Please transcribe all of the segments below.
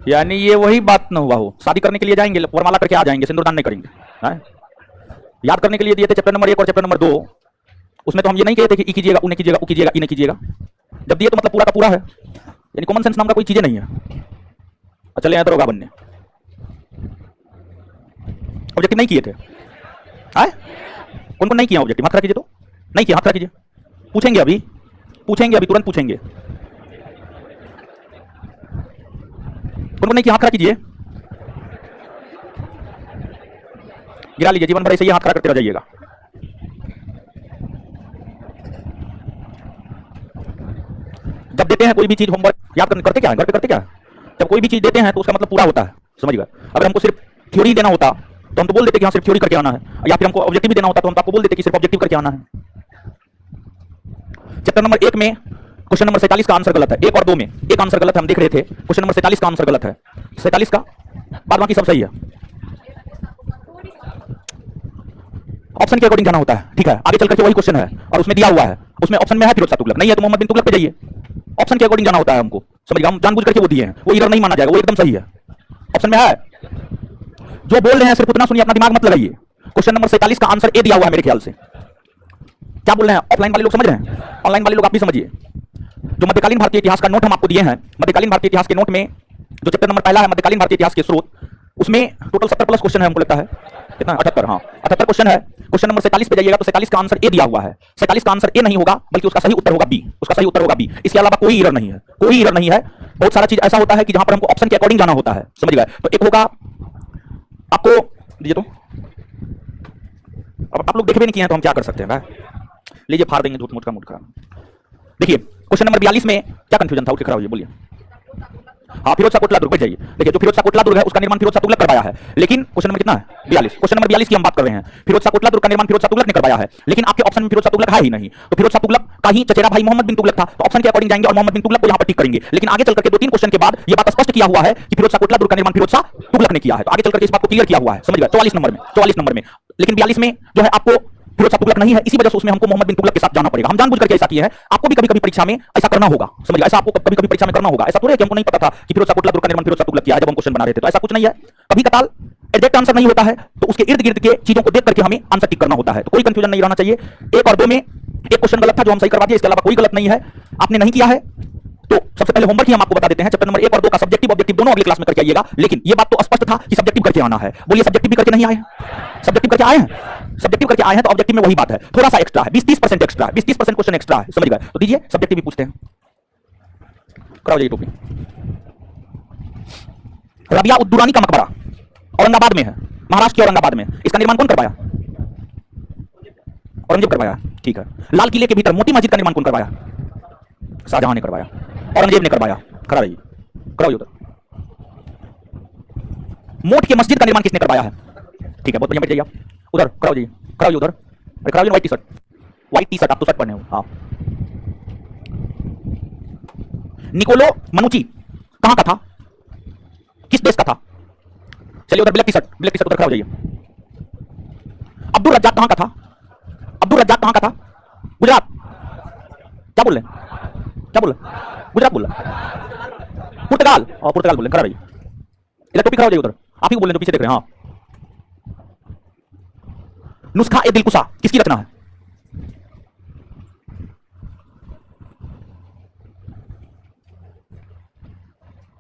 यानी ये वही बात न हुआ हो, शादी करने के लिए जाएंगे, वरमाला करके आ जाएंगे, सिंदूरदान नहीं करेंगे। हैं? याद करने के लिए दिए थे चैप्टर नंबर 1 और चैप्टर नंबर 2, उसमें तो हम ये नहीं कहते कि ई कीजिएगा, उ नहीं कीजिएगा, उ कीजिएगा, ई नहीं कीजिएगा। जब दिए तो मतलब पूरा का पूरा है, यानी कॉमन सेंस नाम का कोई चीजें नहीं है। चले आए दरोगा बनने, ऑब्जेक्टिव नहीं किए थे। आए कौन कौन नहीं किया ऑब्जेक्टिव? हाथ खड़ा कीजिए। तो नहीं किया, हाथ खड़ा कीजिए। पूछेंगे अभी, पूछेंगे अभी, तुरंत पूछेंगे। कौन कौन नहीं किया? हाथ खड़ा कीजिए, गिरा लीजिए। जीवन भर ऐसे ही हाथ खड़ा करते रह जाइएगा। जब देते हैं कोई भी चीज होमवर्क, याद करते क्या है? घर पे करते क्या है? जब कोई भी चीज देते हैं तो उसका मतलब पूरा होता है, समझ गए? अगर हमको सिर्फ थ्योरी देना होता तो हम तो बोल देते कि हाँ सिर्फ थ्योरी करके आना है, या फिर हमको ऑब्जेक्टिव भी देना होता तो हम तो आपको बोल देते कि सिर्फ ऑब्जेक्टिव करके आना है। चैप्टर नंबर 1 में क्वेश्चन नंबर 47 का आंसर गलत है। 1 और 2 में एक आंसर गलत है, हम देख रहे थे। क्वेश्चन नंबर 47 का आंसर गलत है। 47 का बाद बाकी सब सही है। ऑप्शन के अकॉर्डिंग जाना होता है, ठीक है? आगे चल करके वही क्वेश्चन है और उसमें दिया हुआ है, उसमें ऑप्शन में है फिरोज शाह तुगलक, नहीं है तो मोहम्मद बिन तुगलक पे जाइए। ऑप्शन के अकॉर्डिंग जाना होता है हमको, समझिए? हम जानबूझ करके वो दिए हैं, वो एरर नहीं माना जाएगा, वो एकदम सही है। ऑप्शन में है, जो बोल रहे हैं सिर्फ उतना सुनिए, अपना दिमाग मत लगाइए। क्वेश्चन नंबर 47 का आंसर ए दिया हुआ है मेरे ख्याल से। क्या बोल रहे हैं? ऑफलाइन वाले लोग समझ रहे हैं, ऑनलाइन वाले लोग आप भी समझिए। जो मध्यकालीन भारतीय इतिहास का नोट हम आपको दिए हैं, मध्यकालीन भारतीय इतिहास के नोट में जो चैप्टर नंबर पहला है मध्यकालीन भारतीय इतिहास के स्रोत, उसमें टोटल 70 प्लस क्वेश्चन है, हमको लगता है कितना? 78। हाँ 78 क्वेश्चन है। क्वेश्चन नंबर 47 पे जाइएगा तो 47 का आंसर ए दिया हुआ है। 47 का आंसर ए नहीं होगा, बल्कि उसका सही उत्तर होगा बी। उसका सही उत्तर होगा बी, इसके अलावा कोई एरर नहीं है, कोई एरर नहीं है। बहुत सारा चीज ऐसा होता है कि जहां पर हमको ऑप्शन के अकॉर्डिंग जाना होता है, समझ गए? तो एक होगा आपको दीजिए, तो अब आप लोग देखे भी नहीं किए हैं तो हम क्या कर सकते हैं? लीजिए फाड़ देंगे झूठ मूठ का मूड खराब। देखिए क्वेश्चन नंबर 42 में क्या कंफ्यूजन था, उठ के खड़ा होइए, बोलिए। हाँ फिरोज शाह कोटला दुर्ग पे जाइए। देखिए जो फिरोज शाह कोटला दुर्ग है उसका निर्माण फिरोज शाह तुगलक करवाया है, लेकिन क्वेश्चन नंबर कितना है? 42। क्वेश्चन नंबर 42 की हम बात कर रहे हैं। फिरोज शाह कोटला दुर्ग का निर्माण फिरोज शाह तुगलक ने करवाया है, लेकिन आपके ऑप्शन में फिरोज शाह तुगलक है ही नहीं। तो फिरोज शाह तुगलक का ही चचेरा भाई मोहम्मद बिन तुगलक था, तो ऑप्शन के अकॉर्डिंग जाएंगे और मोहम्मद बिन तुगलक को यहां पर टिक करेंगे। लेकिन आगे चल करके 2-3 क्वेश्चन के बाद ये बात स्पष्ट किया हुआ है कि फिरोज शाह कोटला दुर्ग का निर्माण फिरोज शाह तुगलक ने किया है, तो आगे चल करके इस बात को क्लियर किया हुआ है, समझ गए? 44 नंबर में, 44 नंबर में। लेकिन 42 में जो है आपको फिरोज शाह तुगलक नहीं है, इसी वजह से उसमें हमको मोहम्मद बिन तुगलक के साथ जाना पड़ेगा। हम जानबूझ करके ऐसा किए हैं, आपको भी कभी-कभी परीक्षा में ऐसा करना होगा, समझ गए? ऐसा आपको कभी-कभी परीक्षा में करना होगा। ऐसा थोड़ी है कि हमको नहीं पता था कि फिरोज शाह कोटला दुर्ग का निर्माण फिरोज शाह तुगलक किया है जब हम क्वेश्चन बना रहे थे, तो ऐसा कुछ नहीं है। कभी कताल एग्जैक्ट आंसर नहीं होता है, तो उसके इर्द गिर्द के चीजों को देख करके हमें आंसर टिक करना होता है, तो कोई कंफ्यूजन नहीं रहना चाहिए। 1 और 2 में एक क्वेश्चन गलत था जो हम सही करवा दिए, इसके अलावा कोई गलत नहीं है। आपने नहीं किया है तो सबसे पहले होमवर्क ही हम आपको बता देते हैं। चैप्टर नंबर 1 और 2 का सब्जेक्टिव ऑब्जेक्टिव दोनों अगली क्लास में करके आइएगा, लेकिन ये बात तो स्पष्ट था कि सब्जेक्टिव करके आना है। बोलिए सब्जेक्टिव भी करके नहीं आए? सब्जेक्टिव करके आए हैं? सब्जेक्टिव करके आए हैं तो ऑब्जेक्टिव में वही बात है, थोड़ा सा एक्स्ट्रा है, 20-30% एक्स्ट्रा है, 20-30% क्वेश्चन एक्स्ट्रा है, समझ गए? तो दीजिए सब्जेक्टिव भी पूछते हैं। कराओ ये टोपी। रबिया उद दुरानी का मकबरा औरंगाबाद में है, महाराष्ट्र के औरंगाबाद में। इसका निर्माण कौन करवाया? औरंगजेब करवाया, ठीक है। लाल किले के भीतर मोती मस्जिद का निर्माण कौन करवाया? शाहजहां ने करवाया, औरंगजेब ने करवाया। खड़ा रहिए, कराओ उधर। मोट के मस्जिद का निर्माण किसने करवाया है? ठीक है, बहुत बढ़िया, बैठ जाइए आप उधर, कराओ जाइए, कराओ उधर। अरे कराओ white T shirt, white T shirt, आप तो शर्ट पहने हो। हाँ निकोलो मनुची कहां का था, किस देश का था? चलिए उधर ब्लैक टी शर्ट उधर खड़ा हो जाइए। अब्दुल रज्जाक कहां का था? अब्दुल रज्जाक कहां का था? गुजरात। क्या बोल रहे हैं? क्या बोल रहे? गुजरात बोल रहा, पुर्तगाल। और पुर्तगाल बोल रहे, खड़ा रहिए। इधर टोपी खड़ा हो जाइए उधर, आप ही को बोल रहे हैं जो पीछे देख रहे हैं। हाँ नुस्खा ए दिलकुशा किसकी रचना है?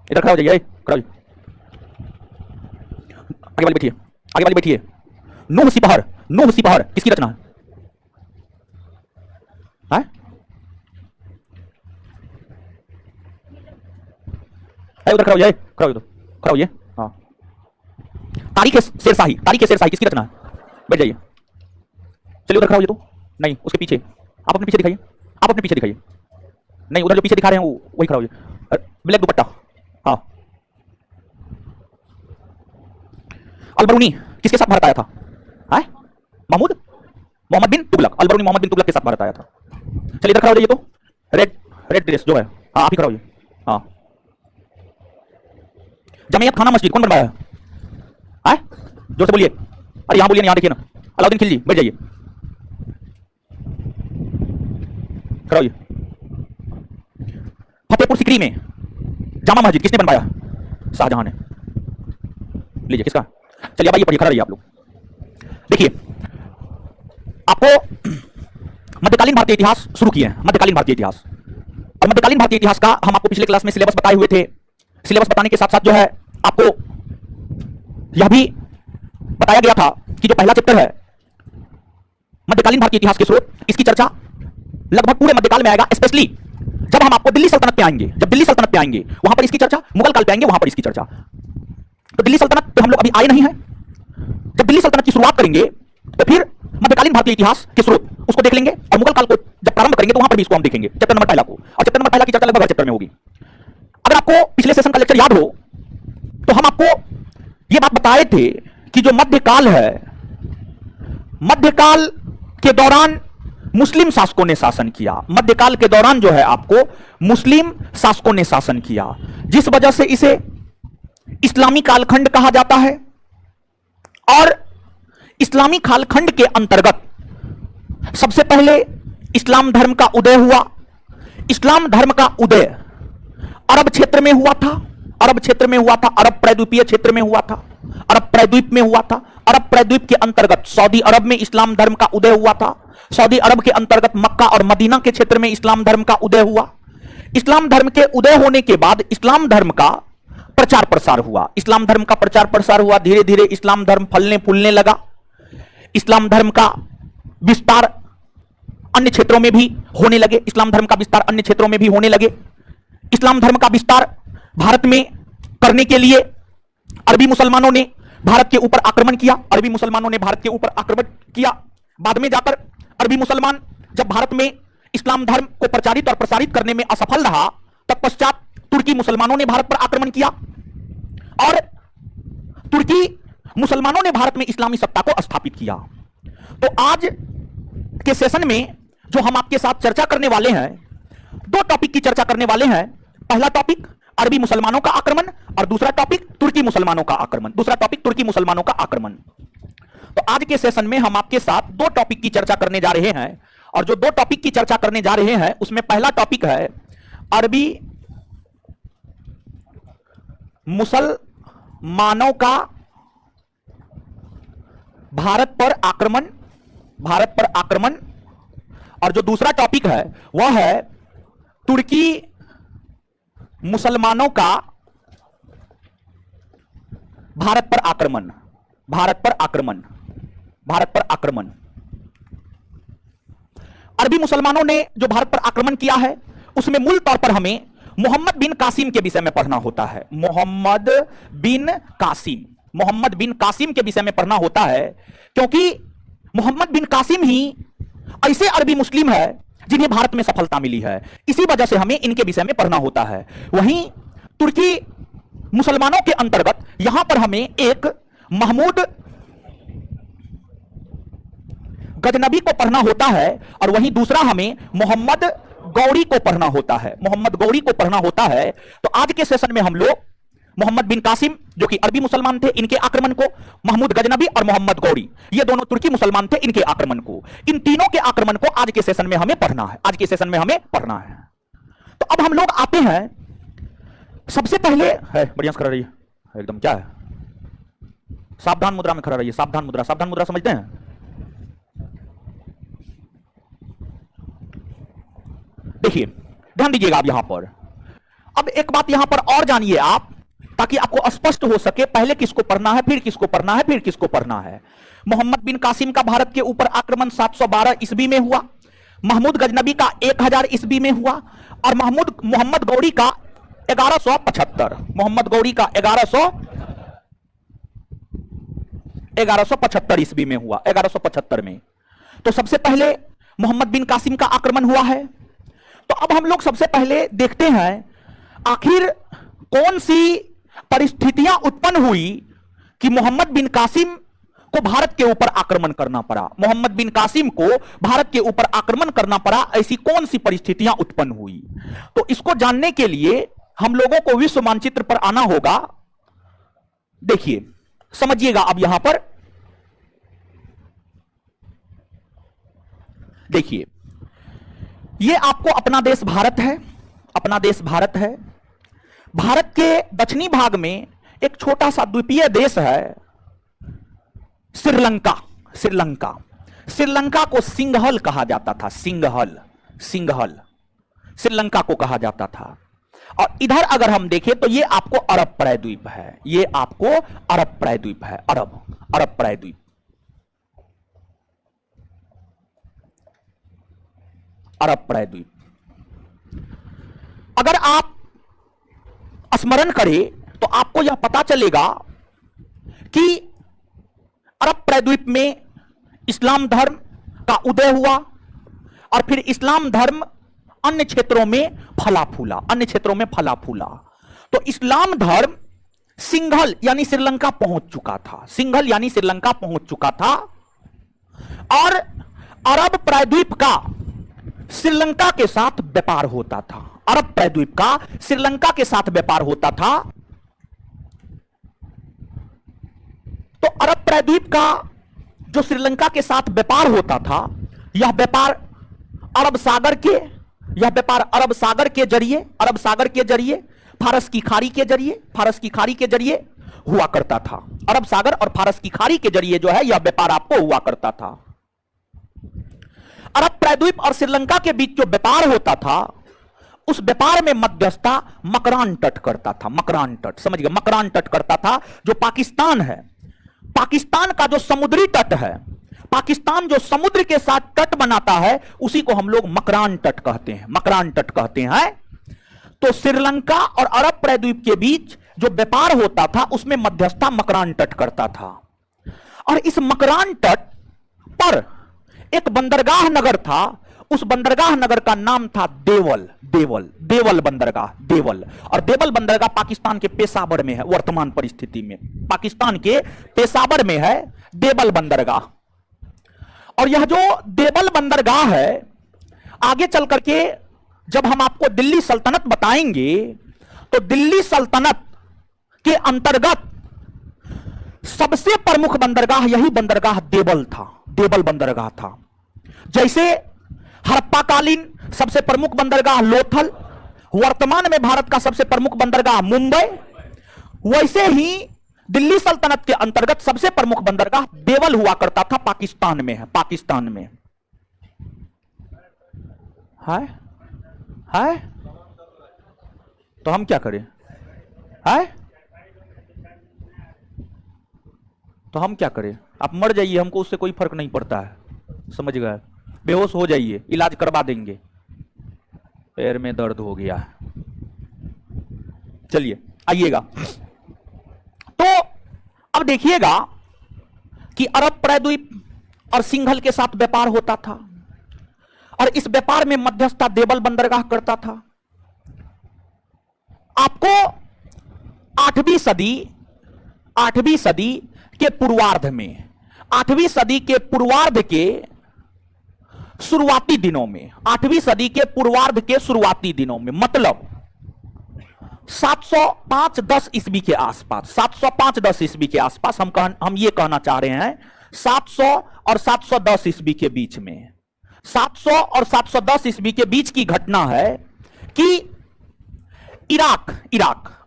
इधर खड़ा हो जाइए, खड़ा हो जाइए। आगे वाली बैठिए, आगे वाली बैठिए। नूह सिपहर, नूह सिपहर किसकी रचना है? उधर खड़ा हो जाइए, खड़ा हो उधर, खड़ा होइए। हाँ तारीख शेरशाही, तारीख शेरशाही किसकी रचना है? बैठ जाइए। चलिए उधर खड़ा होइए। तो नहीं, उसके पीछे, आप अपने पीछे दिखाइए, आप अपने पीछे दिखाइए। नहीं उधर जो पीछे दिखा रहे हैं वो वही खड़ा होइए। ब्लैक दुपट्टा। हाँ अलबरूनी किसके साथ भारत आया था? महमूद मोहम्मद बिन तुगलक, अलबरूनी मोहम्मद बिन तुगलक के साथ भारत आया था। चलिए इधर खड़ा हो जाइए। तो रेड ड्रेस जो है, हाँ आप ही खड़ा होइए। हाँ जमियत खाना मस्जिद कौन बनवाया है? जोर से बोलिए। अरे यहाँ बोलिए, यहाँ देखिए ना, अलाउद्दीन खिलजी। बैठ जाइए, खड़ा होइए। फतेहपुर सिकरी में जामा मस्जिद किसने बनवाया? शाहजहां ने। लीजिए किसका? चलिए अब आइए पढ़िए, खड़ा रहिए आप लोग। देखिए आपको मध्यकालीन भारतीय इतिहास शुरू किए हैं, मध्यकालीन भारतीय इतिहास। और मध्यकालीन भारतीय इतिहास का हम आपको पिछले क्लास में सिलेबस बताए हुए थे। सिलेबस बताने के साथ साथ जो है आपको यह भी बताया गया था कि जो पहला चैप्टर है मध्यकालीन भारतीय इतिहास के स्रोत, इसकी चर्चा लगभग पूरे मध्यकाल में आएगा। स्पेशली जब हम आपको दिल्ली सल्तनत पे आएंगे, जब दिल्ली सल्तनत पे आएंगे वहां पर इसकी चर्चा, मुगल काल पे आएंगे वहां पर इसकी चर्चा। तो दिल्ली सल्तनत पे हम लोग अभी आए नहीं है। जब दिल्ली सल्तनत की शुरुआत करेंगे तो फिर मध्यकालीन भारतीय इतिहास के स्रोत उसको देख लेंगे, और मुगल काल को जब प्रारंभ करेंगे तो वहां पर भी इसको हम देखेंगे, चैप्टर नंबर पहला को। और चैप्टर नंबर पहला की चर्चा लगभग हर चैप्टर में होगी। अगर आपको पिछले सेशन का लेक्चर याद हो तो हम आपको यह बात बताए थे कि जो मध्यकाल है, मध्यकाल के दौरान मुस्लिम शासकों ने शासन किया। मध्यकाल के दौरान जो है आपको मुस्लिम शासकों ने शासन किया, जिस वजह से इसे इस्लामी कालखंड कहा जाता है। और इस्लामी कालखंड के अंतर्गत सबसे पहले इस्लाम धर्म का उदय हुआ। इस्लाम धर्म का उदय अरब क्षेत्र में हुआ था, अरब क्षेत्र में हुआ था, अरब प्रायद्वीपीय क्षेत्र में हुआ था, अरब प्रायद्वीप में हुआ था। अरब प्रायद्वीप के अंतर्गत सऊदी अरब में इस्लाम धर्म का उदय हुआ था। सऊदी अरब के अंतर्गत मक्का और मदीना के क्षेत्र में इस्लाम धर्म का उदय हुआ। इस्लाम धर्म के उदय होने के बाद इस्लाम धर्म का प्रचार प्रसार हुआ। इस्लाम धर्म का प्रचार प्रसार हुआ, धीरे धीरे इस्लाम धर्म फलने फूलने लगा। इस्लाम धर्म का विस्तार अन्य क्षेत्रों में भी होने लगे, इस्लाम धर्म का विस्तार अन्य क्षेत्रों में भी होने लगे। इस्लाम धर्म का विस्तार भारत में करने के लिए अरबी मुसलमानों ने भारत के ऊपर आक्रमण किया। अरबी मुसलमानों ने भारत के ऊपर आक्रमण किया। बाद में जाकर अरबी मुसलमान जब भारत में इस्लाम धर्म को प्रचारित और प्रसारित करने में असफल रहा, तत्पश्चात तुर्की मुसलमानों ने भारत पर आक्रमण किया और तुर्की मुसलमानों ने भारत में इस्लामी सत्ता को स्थापित किया। तो आज के सेशन में जो हम आपके साथ चर्चा करने वाले हैं, दो टॉपिक की चर्चा करने वाले हैं। पहला टॉपिक अरबी मुसलमानों का आक्रमण और दूसरा टॉपिक तुर्की मुसलमानों का आक्रमण, दूसरा टॉपिक तुर्की मुसलमानों का आक्रमण। तो आज के सेशन में हम आपके साथ दो टॉपिक की चर्चा करने जा रहे हैं, और जो दो टॉपिक की चर्चा करने जा रहे हैं उसमें पहला टॉपिक है अरबी मुसलमानों का भारत पर आक्रमण, भारत पर आक्रमण। और जो दूसरा टॉपिक है वह है तुर्की मुसलमानों का भारत पर आक्रमण, भारत पर आक्रमण, भारत पर आक्रमण। अरबी मुसलमानों ने जो भारत पर आक्रमण किया है उसमें मूल तौर पर हमें मोहम्मद बिन कासिम के विषय में पढ़ना होता है। मोहम्मद बिन कासिम, मोहम्मद बिन कासिम के विषय में पढ़ना होता है, क्योंकि मोहम्मद बिन कासिम ही ऐसे अरबी मुस्लिम है जिन्हें भारत में सफलता मिली है। इसी वजह से हमें इनके विषय में पढ़ना होता है। वहीं तुर्की मुसलमानों के अंतर्गत यहां पर हमें एक महमूद गजनबी को पढ़ना होता है, और वहीं दूसरा हमें मोहम्मद गौरी को पढ़ना होता है, मोहम्मद गौरी को पढ़ना होता है। तो आज के सेशन में हम लोग मोहम्मद बिन कासिम जो कि अरबी मुसलमान थे, इनके आक्रमण को, महमूद गजनबी और मोहम्मद गौरी ये दोनों तुर्की मुसलमान थे, इनके आक्रमण को, इन तीनों के आक्रमण को आज के सेशन में हमें पढ़ना है, आज के सेशन में हमें पढ़ना है। तो अब हम लोग आते हैं सबसे पहले, है बढ़िया से खड़ा रहिए एकदम, क्या है, सावधान मुद्रा में खड़ा रहिए, सावधान मुद्रा, सावधान मुद्रा समझते हैं? देखिए ध्यान दीजिएगा आप यहां पर। अब एक बात यहां पर और जानिए आप, ताकि आपको स्पष्ट हो सके पहले किसको पढ़ना है, फिर किसको पढ़ना है, फिर किसको पढ़ना है। मोहम्मद बिन कासिम का भारत के ऊपर आक्रमण 712 ईस्वी में हुआ, महमूद गजनबी का 1000 ईस्वी में हुआ, और मोहम्मद गौरी का 1175, मोहम्मद गौरी का 1175 ईस्वी में हुआ, 1175 में। तो सबसे पहले मोहम्मद बिन कासिम का आक्रमण हुआ है। तो अब हम लोग सबसे पहले देखते हैं आखिर कौन सी परिस्थितियां उत्पन्न हुई कि मोहम्मद बिन कासिम को भारत के ऊपर आक्रमण करना पड़ा। मोहम्मद बिन कासिम को भारत के ऊपर आक्रमण करना पड़ा, ऐसी कौन सी परिस्थितियां उत्पन्न हुई। तो इसको जानने के लिए हम लोगों को विश्व मानचित्र पर आना होगा। देखिए समझिएगा अब यहां पर देखिए, ये आपको अपना देश भारत है, अपना देश भारत है। भारत के दक्षिणी भाग में एक छोटा सा द्वीपीय देश है श्रीलंका। श्रीलंका, श्रीलंका को सिंघल कहा जाता था। सिंघल, सिंघल श्रीलंका को कहा जाता था। और इधर अगर हम देखें तो ये आपको अरब प्रायद्वीप है। ये आपको अरब प्रायद्वीप है। अरब, अरब प्रायद्वीप। अरब प्रायद्वीप। अगर आप स्मरण करें तो आपको यह पता चलेगा कि अरब प्रायद्वीप में इस्लाम धर्म का उदय हुआ और फिर इस्लाम धर्म अन्य क्षेत्रों में फला फूला, अन्य क्षेत्रों में फला फूला। तो इस्लाम धर्म सिंघल यानी श्रीलंका पहुंच चुका था। सिंघल यानी श्रीलंका पहुंच चुका था और अरब प्रायद्वीप का श्रीलंका के साथ व्यापार होता था। अरब प्रायद्वीप का श्रीलंका के साथ व्यापार होता था। तो अरब प्रायद्वीप का जो श्रीलंका के साथ व्यापार होता था, यह व्यापार अरब सागर के, यह व्यापार अरब सागर के जरिए, अरब सागर के जरिए, फारस की खाड़ी के जरिए, फारस की खाड़ी के जरिए हुआ करता था। अरब सागर और फारस की खाड़ी के जरिए जो है यह व्यापार आपको हुआ करता था। अरब प्रायद्वीप और श्रीलंका के बीच जो व्यापार होता था, उस व्यापार में मध्यस्थता मकरान तट करता था। मकरान तट, समझ गए, मकरान तट करता था। जो पाकिस्तान है, पाकिस्तान का जो समुद्री तट है, पाकिस्तान जो समुद्र के साथ तट बनाता है, उसी को हम लोग मकरान तट कहते हैं। मकरान तट कहते हैं। तो श्रीलंका और अरब प्रायद्वीप के बीच जो व्यापार होता था, उसमें मध्यस्थता मकरान तट करता था। और इस मकरान तट पर एक बंदरगाह नगर था। उस बंदरगाह नगर का नाम था देवल। देवल, देवल बंदरगाह, देवल। और देवल बंदरगाह पाकिस्तान के पेशावर में है। वर्तमान परिस्थिति में पाकिस्तान के पेशावर में है देवल बंदरगाह। और यह जो देवल बंदरगाह है, आगे चल करके जब हम आपको दिल्ली सल्तनत बताएंगे, तो दिल्ली सल्तनत के अंतर्गत सबसे प्रमुख बंदरगाह यही बंदरगाह देवल था। देवल बंदरगाह था। जैसे हड़प्पाकालीन सबसे प्रमुख बंदरगाह लोथल, वर्तमान में भारत का सबसे प्रमुख बंदरगाह मुंबई, वैसे ही दिल्ली सल्तनत के अंतर्गत सबसे प्रमुख बंदरगाह देवल हुआ करता था। पाकिस्तान में है। पाकिस्तान में है। तो हम क्या करें? है तो हम क्या करें? आप मर जाइए, हमको उससे कोई फर्क नहीं पड़ता है। समझ गए? बेहोश हो जाइए, इलाज करवा देंगे। पैर में दर्द हो गया है। चलिए आइएगा। तो अब देखिएगा कि अरब प्रायद्वीप और सिंघल के साथ व्यापार होता था और इस व्यापार में मध्यस्थता देवल बंदरगाह करता था। आपको 8वीं सदी के पूर्वार्ध में, 8वीं सदी के पूर्वार्ध के शुरुआती दिनों में, 8वीं सदी के पूर्वार्ध के शुरुआती दिनों में, मतलब 705-10 ईस्वी के आसपास, 705-10 ईस्वी के आसपास हम ये कहना चाह रहे हैं 700 और 710 ईस्वी के बीच में, 700 और 710 ईस्वी के बीच की घटना है कि इराक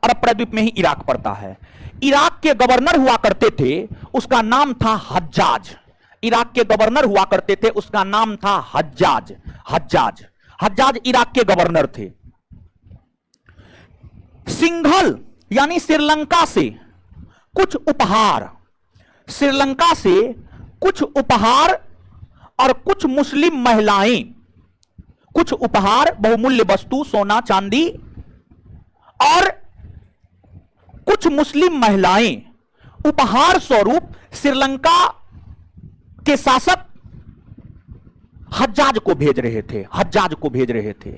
अरब प्रायद्वीप में ही इराक पड़ता है। इराक के गवर्नर हुआ करते थे, उसका नाम था हज्जाज। इराक के गवर्नर हुआ करते थे, उसका नाम था हज्जाज। हज्जाज इराक के गवर्नर थे। सिंघल यानी श्रीलंका से कुछ उपहार और कुछ मुस्लिम महिलाएं, कुछ उपहार, बहुमूल्य वस्तु, सोना चांदी, और कुछ मुस्लिम महिलाएं उपहार स्वरूप श्रीलंका के शासक हज्जाज को भेज रहे थे।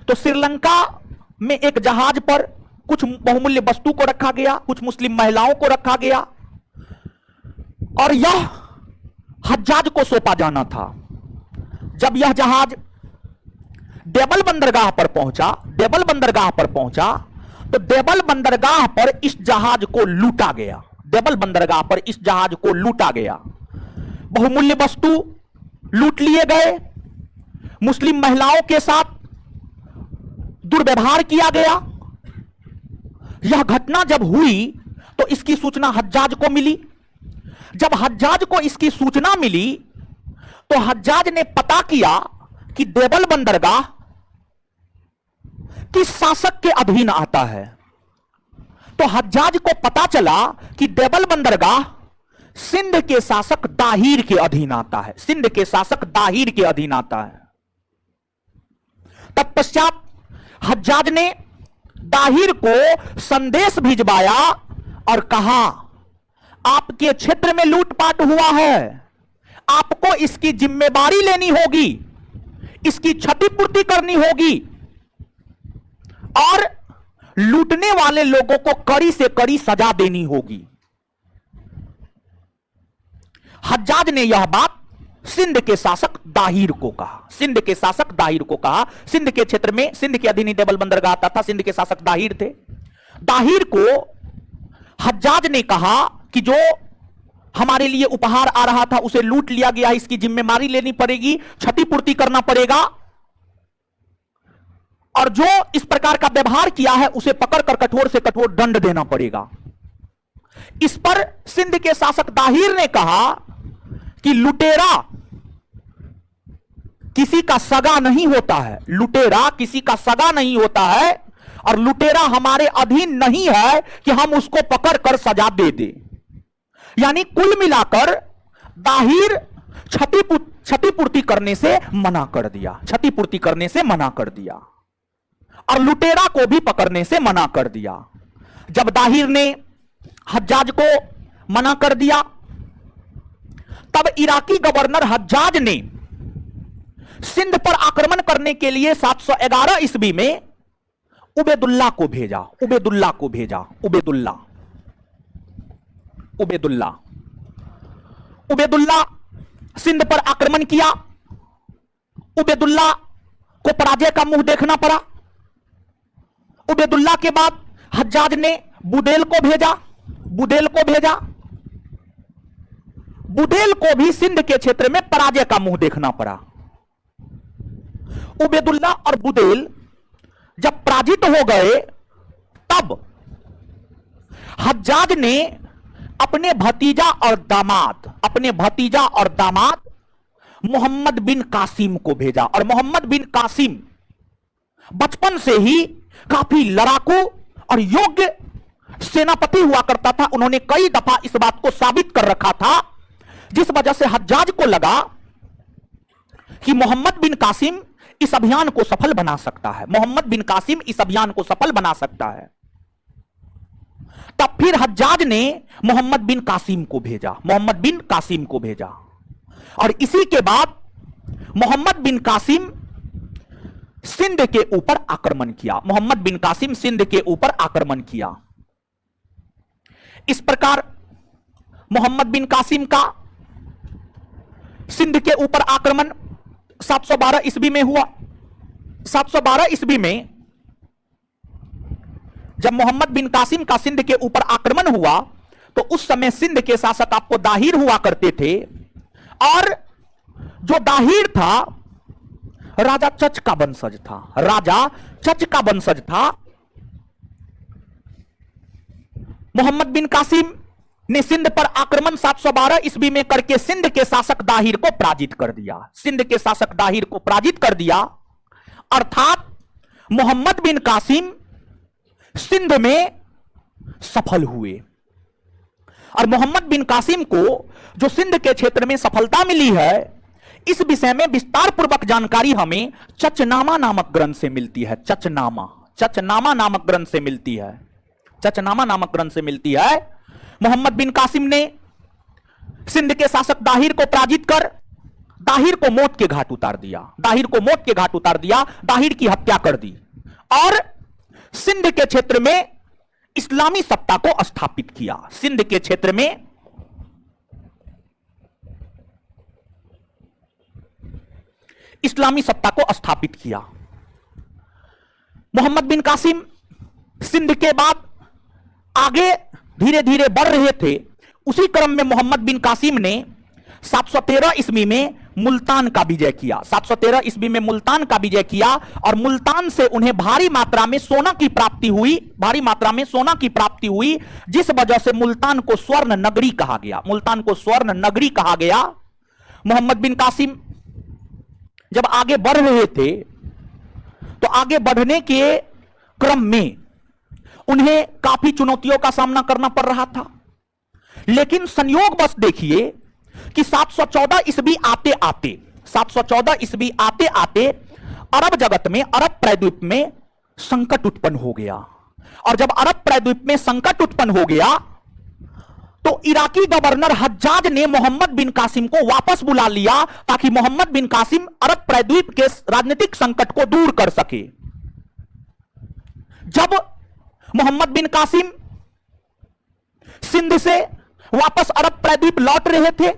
तो श्रीलंका में एक जहाज पर कुछ बहुमूल्य वस्तु को रखा गया, कुछ मुस्लिम महिलाओं को रखा गया और यह हज्जाज को सौंपा जाना था। जब यह जहाज देवल बंदरगाह पर पहुंचा, तो देवल बंदरगाह पर इस जहाज को लूटा गया। बहुमूल्य वस्तु लूट लिए गए, मुस्लिम महिलाओं के साथ दुर्व्यवहार किया गया यह घटना जब हुई तो इसकी सूचना हज्जाज को मिली। जब हज्जाज को इसकी सूचना मिली तो हज्जाज ने पता किया कि देवल बंदरगाह किस शासक के अधीन आता है। तो हज्जाज को पता चला कि देवल बंदरगाह सिंध के शासक दाहिर के अधीन आता है। सिंध के शासक दाहिर के अधीन आता है। तत्पश्चात हज्जाज ने दाहिर को संदेश भिजवाया और कहा, आपके क्षेत्र में लूटपाट हुआ है, आपको इसकी जिम्मेदारी लेनी होगी, इसकी क्षतिपूर्ति करनी होगी और लूटने वाले लोगों को कड़ी से कड़ी सजा देनी होगी। हज्जाज ने यह बात सिंध के शासक दाहिर को कहा। सिंध के शासक दाहिर को कहा। सिंध के क्षेत्र में, सिंध के अधीन देवल बंदरगाह आता था, सिंध के शासक दाहिर थे। दाहिर को हज्जाज ने कहा कि जो हमारे लिए उपहार आ रहा था उसे लूट लिया गया, इसकी जिम्मेदारी लेनी पड़ेगी, क्षतिपूर्ति करना पड़ेगा और जो इस प्रकार का व्यवहार किया है उसे पकड़कर कठोर से कठोर दंड देना पड़ेगा। इस पर सिंध के शासक दाहिर ने कहा कि लुटेरा किसी का सगा नहीं होता है, लुटेरा किसी का सगा नहीं होता है और लुटेरा हमारे अधीन नहीं है कि हम उसको पकड़कर सजा दे दे। यानी कुल मिलाकर दाहिर क्षतिपूर्ति करने से मना कर दिया, क्षतिपूर्ति करने से मना कर दिया और लुटेरा को भी पकड़ने से मना कर दिया। जब दाहिर ने हज्जाज को मना कर दिया तब इराकी गवर्नर हज्जाज ने सिंध पर आक्रमण करने के लिए 711 ईस्वी में उबैदुल्लाह को भेजा। उबैदुल्लाह सिंध पर आक्रमण किया। उबैदुल्लाह को पराजय का मुंह देखना पड़ा। उबैदुल्लाह के बाद हज्जाज ने बुदेल को भेजा। बुदेल को भी सिंध के क्षेत्र में पराजय का मुंह देखना पड़ा। उबैदुल्लाह और बुदेल जब पराजित हो गए तब हज्जाज ने अपने भतीजा और दामाद मोहम्मद बिन कासिम को भेजा और मोहम्मद बिन कासिम बचपन से ही काफी लड़ाकू और योग्य सेनापति हुआ करता था। उन्होंने कई दफा इस बात को साबित कर रखा था, जिस वजह से हज्जाज को लगा कि मोहम्मद बिन कासिम इस अभियान को सफल बना सकता है। तब फिर हज्जाज ने मोहम्मद बिन कासिम को भेजा और इसी के बाद मोहम्मद बिन कासिम सिंध के ऊपर आक्रमण किया। इस प्रकार मोहम्मद बिन कासिम का सिंध के ऊपर आक्रमण 712 ईस्वी में हुआ। 712 ईस्वी में जब मोहम्मद बिन कासिम का सिंध के ऊपर आक्रमण हुआ तो उस समय सिंध के शासक आपको दाहिर हुआ करते थे और जो दाहिर था राजा चच का वंशज था। मोहम्मद बिन कासिम ने सिंध पर आक्रमण 712 ईस्वी में करके सिंध के शासक दाहिर को पराजित कर दिया। अर्थात मोहम्मद बिन कासिम सिंध में सफल हुए और मोहम्मद बिन कासिम को जो सिंध के क्षेत्र में सफलता मिली है, इस विषय में विस्तार पूर्वक जानकारी हमें चचनामा नामक ग्रंथ से मिलती है। चचनामा नामक ग्रंथ से मिलती है। मोहम्मद बिन कासिम ने सिंध के शासक दाहिर को पराजित कर दाहिर को मौत के घाट उतार दिया। दाहिर की हत्या कर दी और सिंध के क्षेत्र में इस्लामी सत्ता को स्थापित किया। मोहम्मद बिन कासिम सिंध के बाद आगे धीरे धीरे बढ़ रहे थे। उसी क्रम में मोहम्मद बिन कासिम ने 713 ईस्वी में मुल्तान का विजय किया। 713 ईस्वी में मुल्तान का विजय किया और मुल्तान से उन्हें भारी मात्रा में सोना की प्राप्ति हुई, भारी मात्रा में सोना की प्राप्ति हुई, जिस वजह से मुल्तान को स्वर्ण नगरी कहा गया। मुल्तान को स्वर्ण नगरी कहा गया। मोहम्मद बिन कासिम जब आगे बढ़ रहे थे तो आगे बढ़ने के क्रम में उन्हें काफी चुनौतियों का सामना करना पड़ रहा था। लेकिन संयोग बस देखिए कि 714 ईस्वी आते आते 714 ईस्वी आते आते अरब जगत में, अरब प्रायद्वीप में संकट उत्पन्न हो गया। और जब अरब प्रायद्वीप में संकट उत्पन्न हो गया तो इराकी गवर्नर हज्जाज ने मोहम्मद बिन कासिम को वापस बुला लिया ताकि मोहम्मद बिन कासिम अरब प्रायद्वीप के राजनीतिक संकट को दूर कर सके। जब मोहम्मद बिन कासिम सिंध से वापस अरब प्रायद्वीप लौट रहे थे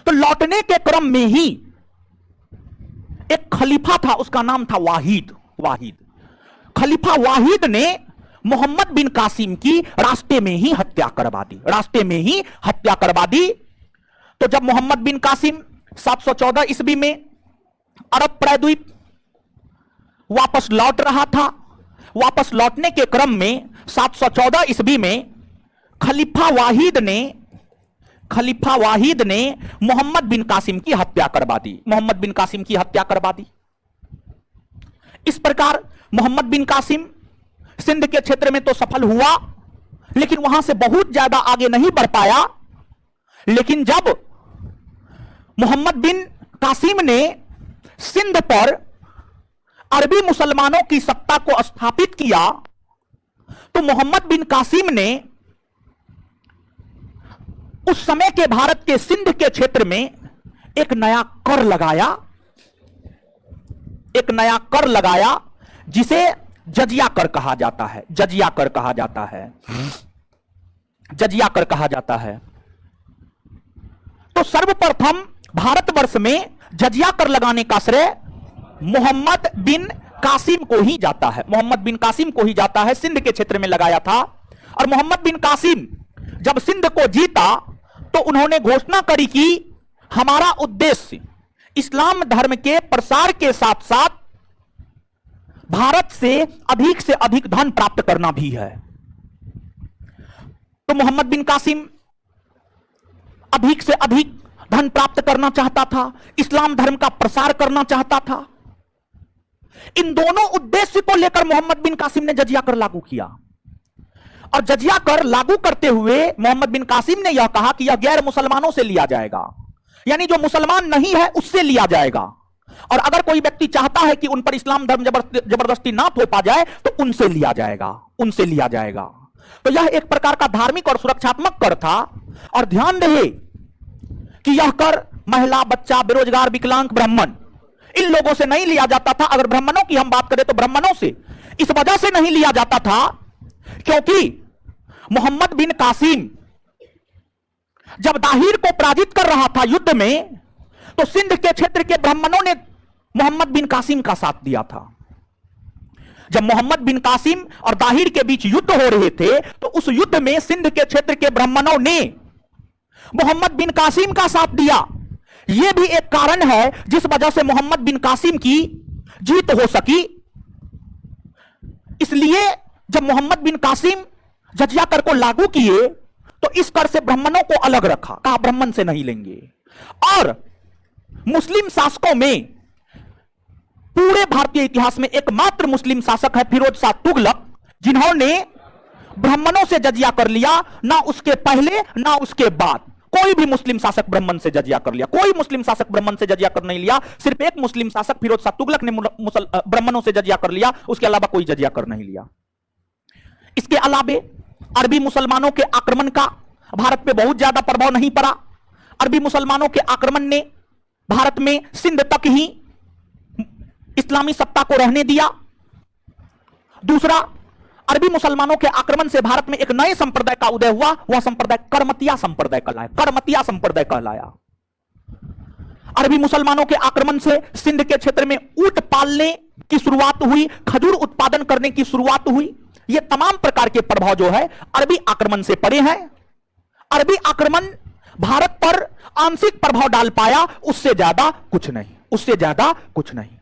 तो लौटने के क्रम में ही एक खलीफा था, उसका नाम था वाहिद। खलीफा वाहिद ने मोहम्मद बिन कासिम की रास्ते में ही हत्या करवा दी, रास्ते में ही हत्या करवा दी। तो जब मोहम्मद बिन कासिम 714 ईस्वी में अरब प्रायद्वीप वापस लौट रहा था, वापस लौटने के क्रम में 714 ईस्वी में खलीफा वाहिद ने मोहम्मद बिन कासिम की हत्या करवा दी, मोहम्मद बिन कासिम की हत्या करवा दी। इस प्रकार मोहम्मद बिन कासिम सिंध के क्षेत्र में तो सफल हुआ, लेकिन वहां से बहुत ज्यादा आगे नहीं बढ़ पाया। लेकिन जब मोहम्मद बिन कासिम ने सिंध पर अरबी मुसलमानों की सत्ता को स्थापित किया तो मोहम्मद बिन कासिम ने उस समय के भारत के सिंध के क्षेत्र में एक नया कर लगाया, जिसे जजिया कर कहा जाता है। जजिया कर कहा जाता है। तो सर्वप्रथम भारतवर्ष में जजिया कर लगाने का श्रेय मोहम्मद बिन कासिम को ही जाता है। मोहम्मद बिन कासिम को ही जाता है, सिंध के क्षेत्र में लगाया था। और मोहम्मद बिन कासिम जब सिंध को जीता तो उन्होंने घोषणा करी कि हमारा उद्देश्य इस्लाम धर्म के प्रसार के साथ साथ भारत से अधिक धन प्राप्त करना भी है। तो मोहम्मद बिन कासिम अधिक से अधिक धन प्राप्त करना चाहता था, इस्लाम धर्म का प्रसार करना चाहता था। इन दोनों उद्देश्य को लेकर मोहम्मद बिन कासिम ने जजिया कर लागू किया। और जजिया कर लागू करते हुए मोहम्मद बिन कासिम ने यह कहा कि यह गैर मुसलमानों से लिया जाएगा, यानी जो मुसलमान नहीं है उससे लिया जाएगा। और अगर कोई व्यक्ति चाहता है कि उन पर इस्लाम धर्म जबरदस्ती ना थोपा जाए तो उनसे लिया जाएगा। तो यह एक प्रकार का धार्मिक और सुरक्षात्मक कर था। और ध्यान रहे कि यह कर महिला, बच्चा, बेरोजगार, विकलांग, ब्राह्मण, इन लोगों से नहीं लिया जाता था। अगर ब्राह्मणों की हम बात करें तो ब्राह्मणों से इस वजह से नहीं लिया जाता था क्योंकि मोहम्मद बिन कासिम जब दाहिर को पराजित कर रहा था युद्ध में, तो सिंध के क्षेत्र के ब्राह्मणों ने मोहम्मद बिन कासिम का साथ दिया था। जब मोहम्मद बिन कासिम और दाहिर के बीच युद्ध हो रहे थे तो उस युद्ध में सिंध के क्षेत्र के ब्राह्मणों ने मोहम्मद बिन कासिम का साथ दिया। यह भी एक कारण है जिस वजह से मोहम्मद बिन कासिम की जीत हो सकी। इसलिए जब मोहम्मद बिन कासिम जजिया कर को लागू किए तो इस कर से ब्राह्मणों को अलग रखा, कहा ब्राह्मण से नहीं लेंगे। और मुस्लिम शासकों में पूरे भारतीय इतिहास में एकमात्र मुस्लिम शासक है फिरोज शाह तुगलक, जिन्होंने ब्राह्मणों से जजिया कर लिया। ना उसके पहले ना उसके बाद कोई भी मुस्लिम शासक ब्राह्मण से जजिया कर लिया, कोई मुस्लिम शासक ब्राह्मण से जजिया कर नहीं लिया। सिर्फ एक मुस्लिम शासक फिरोज शाह तुगलक ने ब्राह्मणों से जजिया कर लिया, उसके अलावा कोई जजिया कर नहीं लिया। इसके अलावे अरबी मुसलमानों के आक्रमण का भारत पे बहुत ज्यादा प्रभाव नहीं पड़ा। अरबी मुसलमानों के आक्रमण ने भारत में सिंध तक ही इस्लामी सत्ता को रहने दिया। दूसरा, अरबी मुसलमानों के आक्रमण से भारत में एक नए संप्रदाय का उदय हुआ, वह संप्रदाय करमतिया संप्रदाय कहलाया। अरबी मुसलमानों के आक्रमण से सिंध के क्षेत्र में ऊंट पालने की शुरुआत हुई, खजूर उत्पादन करने की शुरुआत हुई। ये तमाम प्रकार के प्रभाव जो है अरबी आक्रमण से पड़े हैं। अरबी आक्रमण भारत पर आंशिक प्रभाव डाल पाया, उससे ज्यादा कुछ नहीं, उससे ज्यादा कुछ नहीं।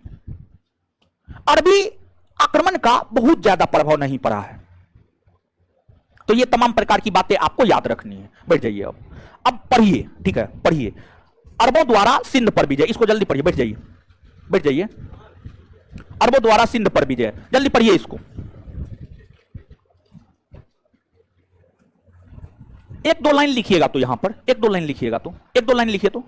अरबी आक्रमण का बहुत ज्यादा प्रभाव नहीं पड़ा है। तो ये तमाम प्रकार की बातें आपको याद रखनी है। बैठ जाइए अब पढ़िए, ठीक है, पढ़िए। अरबों द्वारा सिंध पर विजय, इसको जल्दी पढ़िए, बैठ जाइए, बैठ जाइए। अरबों द्वारा सिंध पर विजय, जल्दी पढ़िए इसको। एक दो लाइन लिखिएगा तो, यहां पर एक दो लाइन लिखिएगा तो, एक दो लाइन लिखिए तो।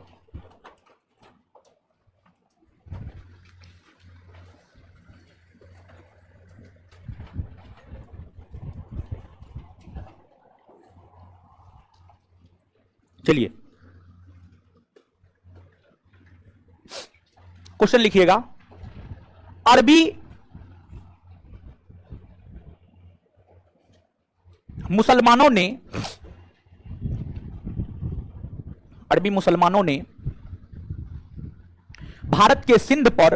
चलिए क्वेश्चन लिखिएगा। अरबी मुसलमानों ने, अरबी मुसलमानों ने भारत के सिंध पर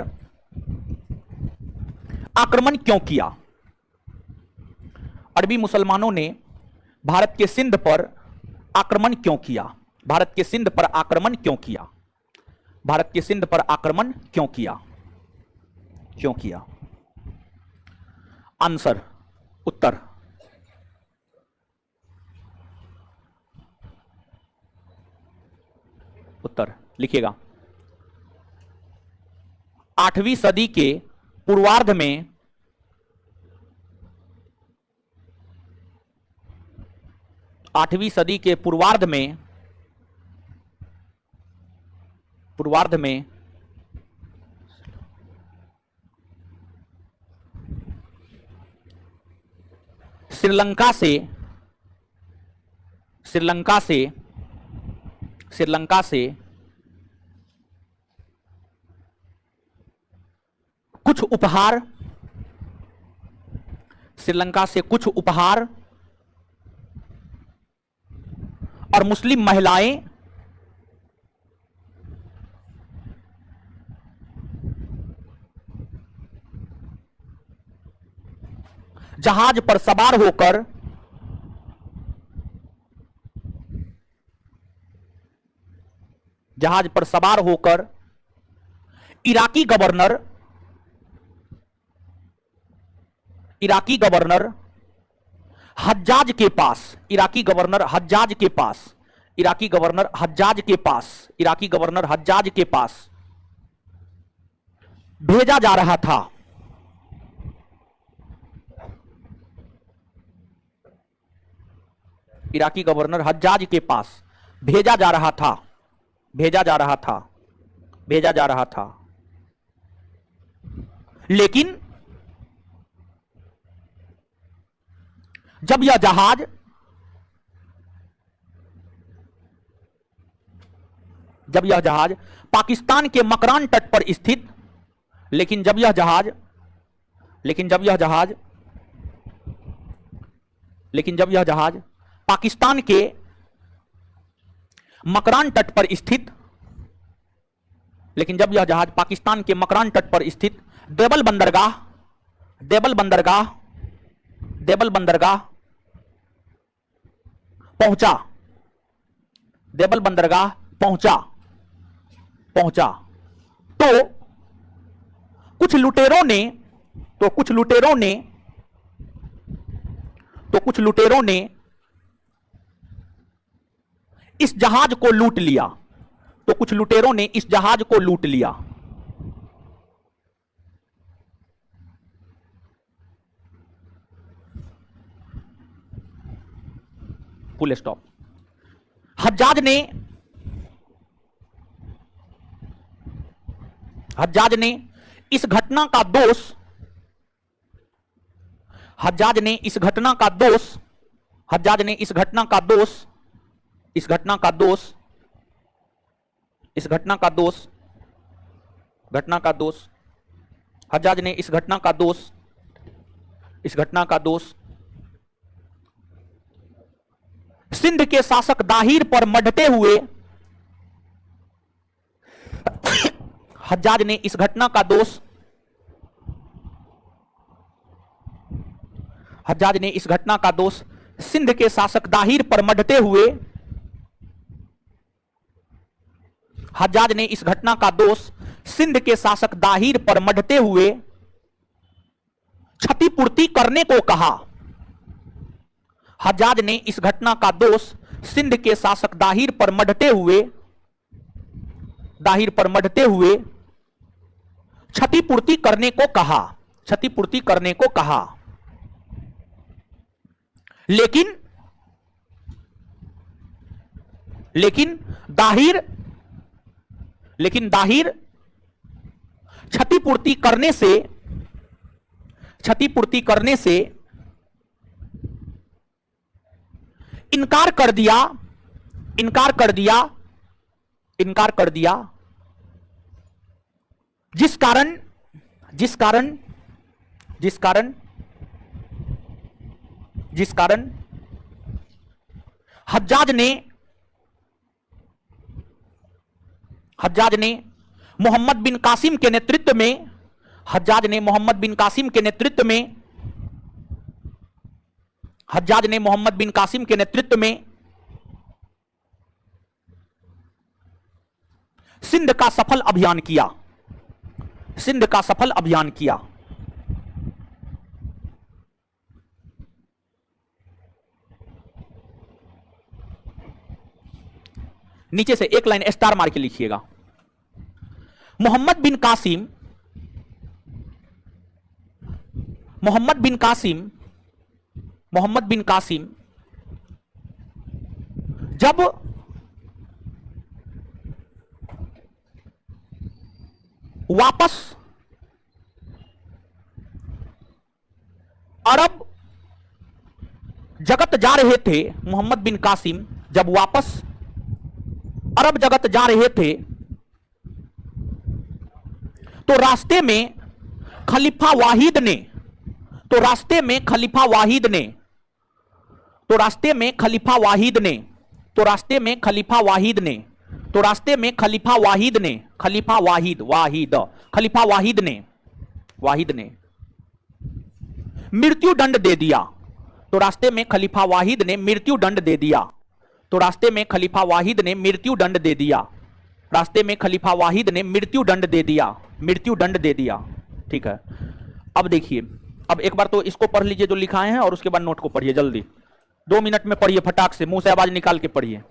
आक्रमण क्यों किया? अरबी मुसलमानों ने भारत के सिंध पर आक्रमण क्यों किया? भारत के सिंध पर आक्रमण क्यों किया? भारत के सिंध पर आक्रमण क्यों किया? क्यों किया? आंसर, उत्तर, उत्तर लिखिएगा। 8वीं सदी के पूर्वार्ध में श्रीलंका से कुछ उपहार, श्रीलंका से कुछ उपहार और मुस्लिम महिलाएं जहाज पर सवार होकर इराकी गवर्नर हज्जाज के पास भेजा जा रहा था। इराकी गवर्नर हज्जाज के पास भेजा जा रहा था। लेकिन जब यह जहाज पाकिस्तान के मकरान तट पर स्थित, लेकिन जब यह जहाज पाकिस्तान के मकरान तट पर स्थित, देवल बंदरगाह पहुंचा तो कुछ लुटेरों ने इस जहाज को लूट लिया। Full stop. हज्जाज ने इस घटना का दोष सिंध के शासक दाहिर पर मढ़ते हुए हज्जाज ने इस घटना का दोष सिंध के शासक दाहिर पर मढ़ते हुए हज्जाज ने इस घटना का दोष सिंध के शासक दाहिर पर मढ़ते हुए क्षतिपूर्ति करने को कहा। हज्जाज ने इस घटना का दोष सिंध के शासक दाहिर पर मढ़ते हुए क्षतिपूर्ति करने को कहा, क्षतिपूर्ति करने को कहा। लेकिन दाहिर क्षतिपूर्ति करने से इनकार कर दिया, जिस कारण हज्जाज ने मोहम्मद बिन कासिम के नेतृत्व में सिंध का सफल अभियान किया। नीचे से एक लाइन स्टार मार के लिखिएगा। मोहम्मद बिन कासिम जब वापस अरब जगत जा रहे थे, मोहम्मद बिन कासिम जब वापस अरब जगत जा रहे थे तो रास्ते में खलीफा वाहिद ने मृत्युदंड दे दिया। तो रास्ते में खलीफा वाहिद ने मृत्युदंड दे दिया। ठीक है, अब देखिए, अब एक बार तो इसको पढ़ लीजिए जो लिखाए हैं और उसके बाद नोट को पढ़िए जल्दी। 2 मिनट में पढ़िए, फटाक से मुंह से आवाज निकाल के पढ़िए।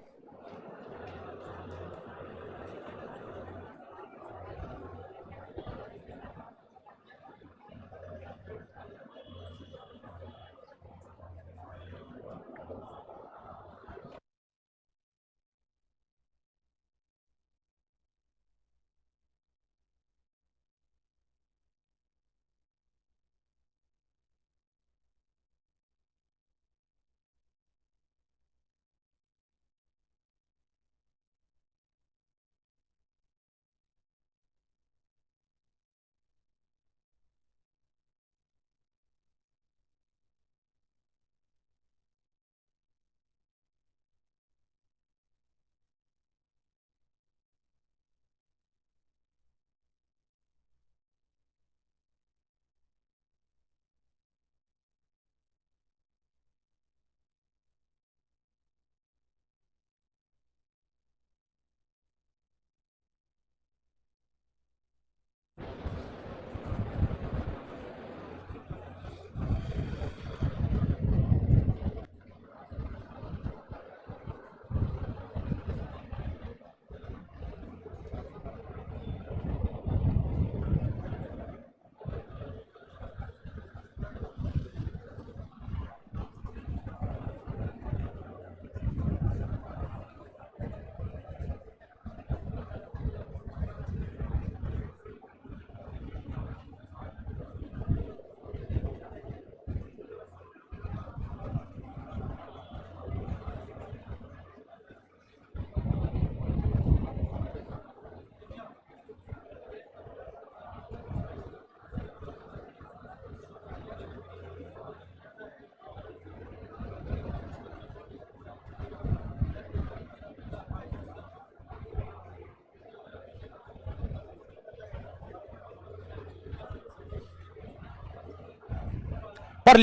पढ़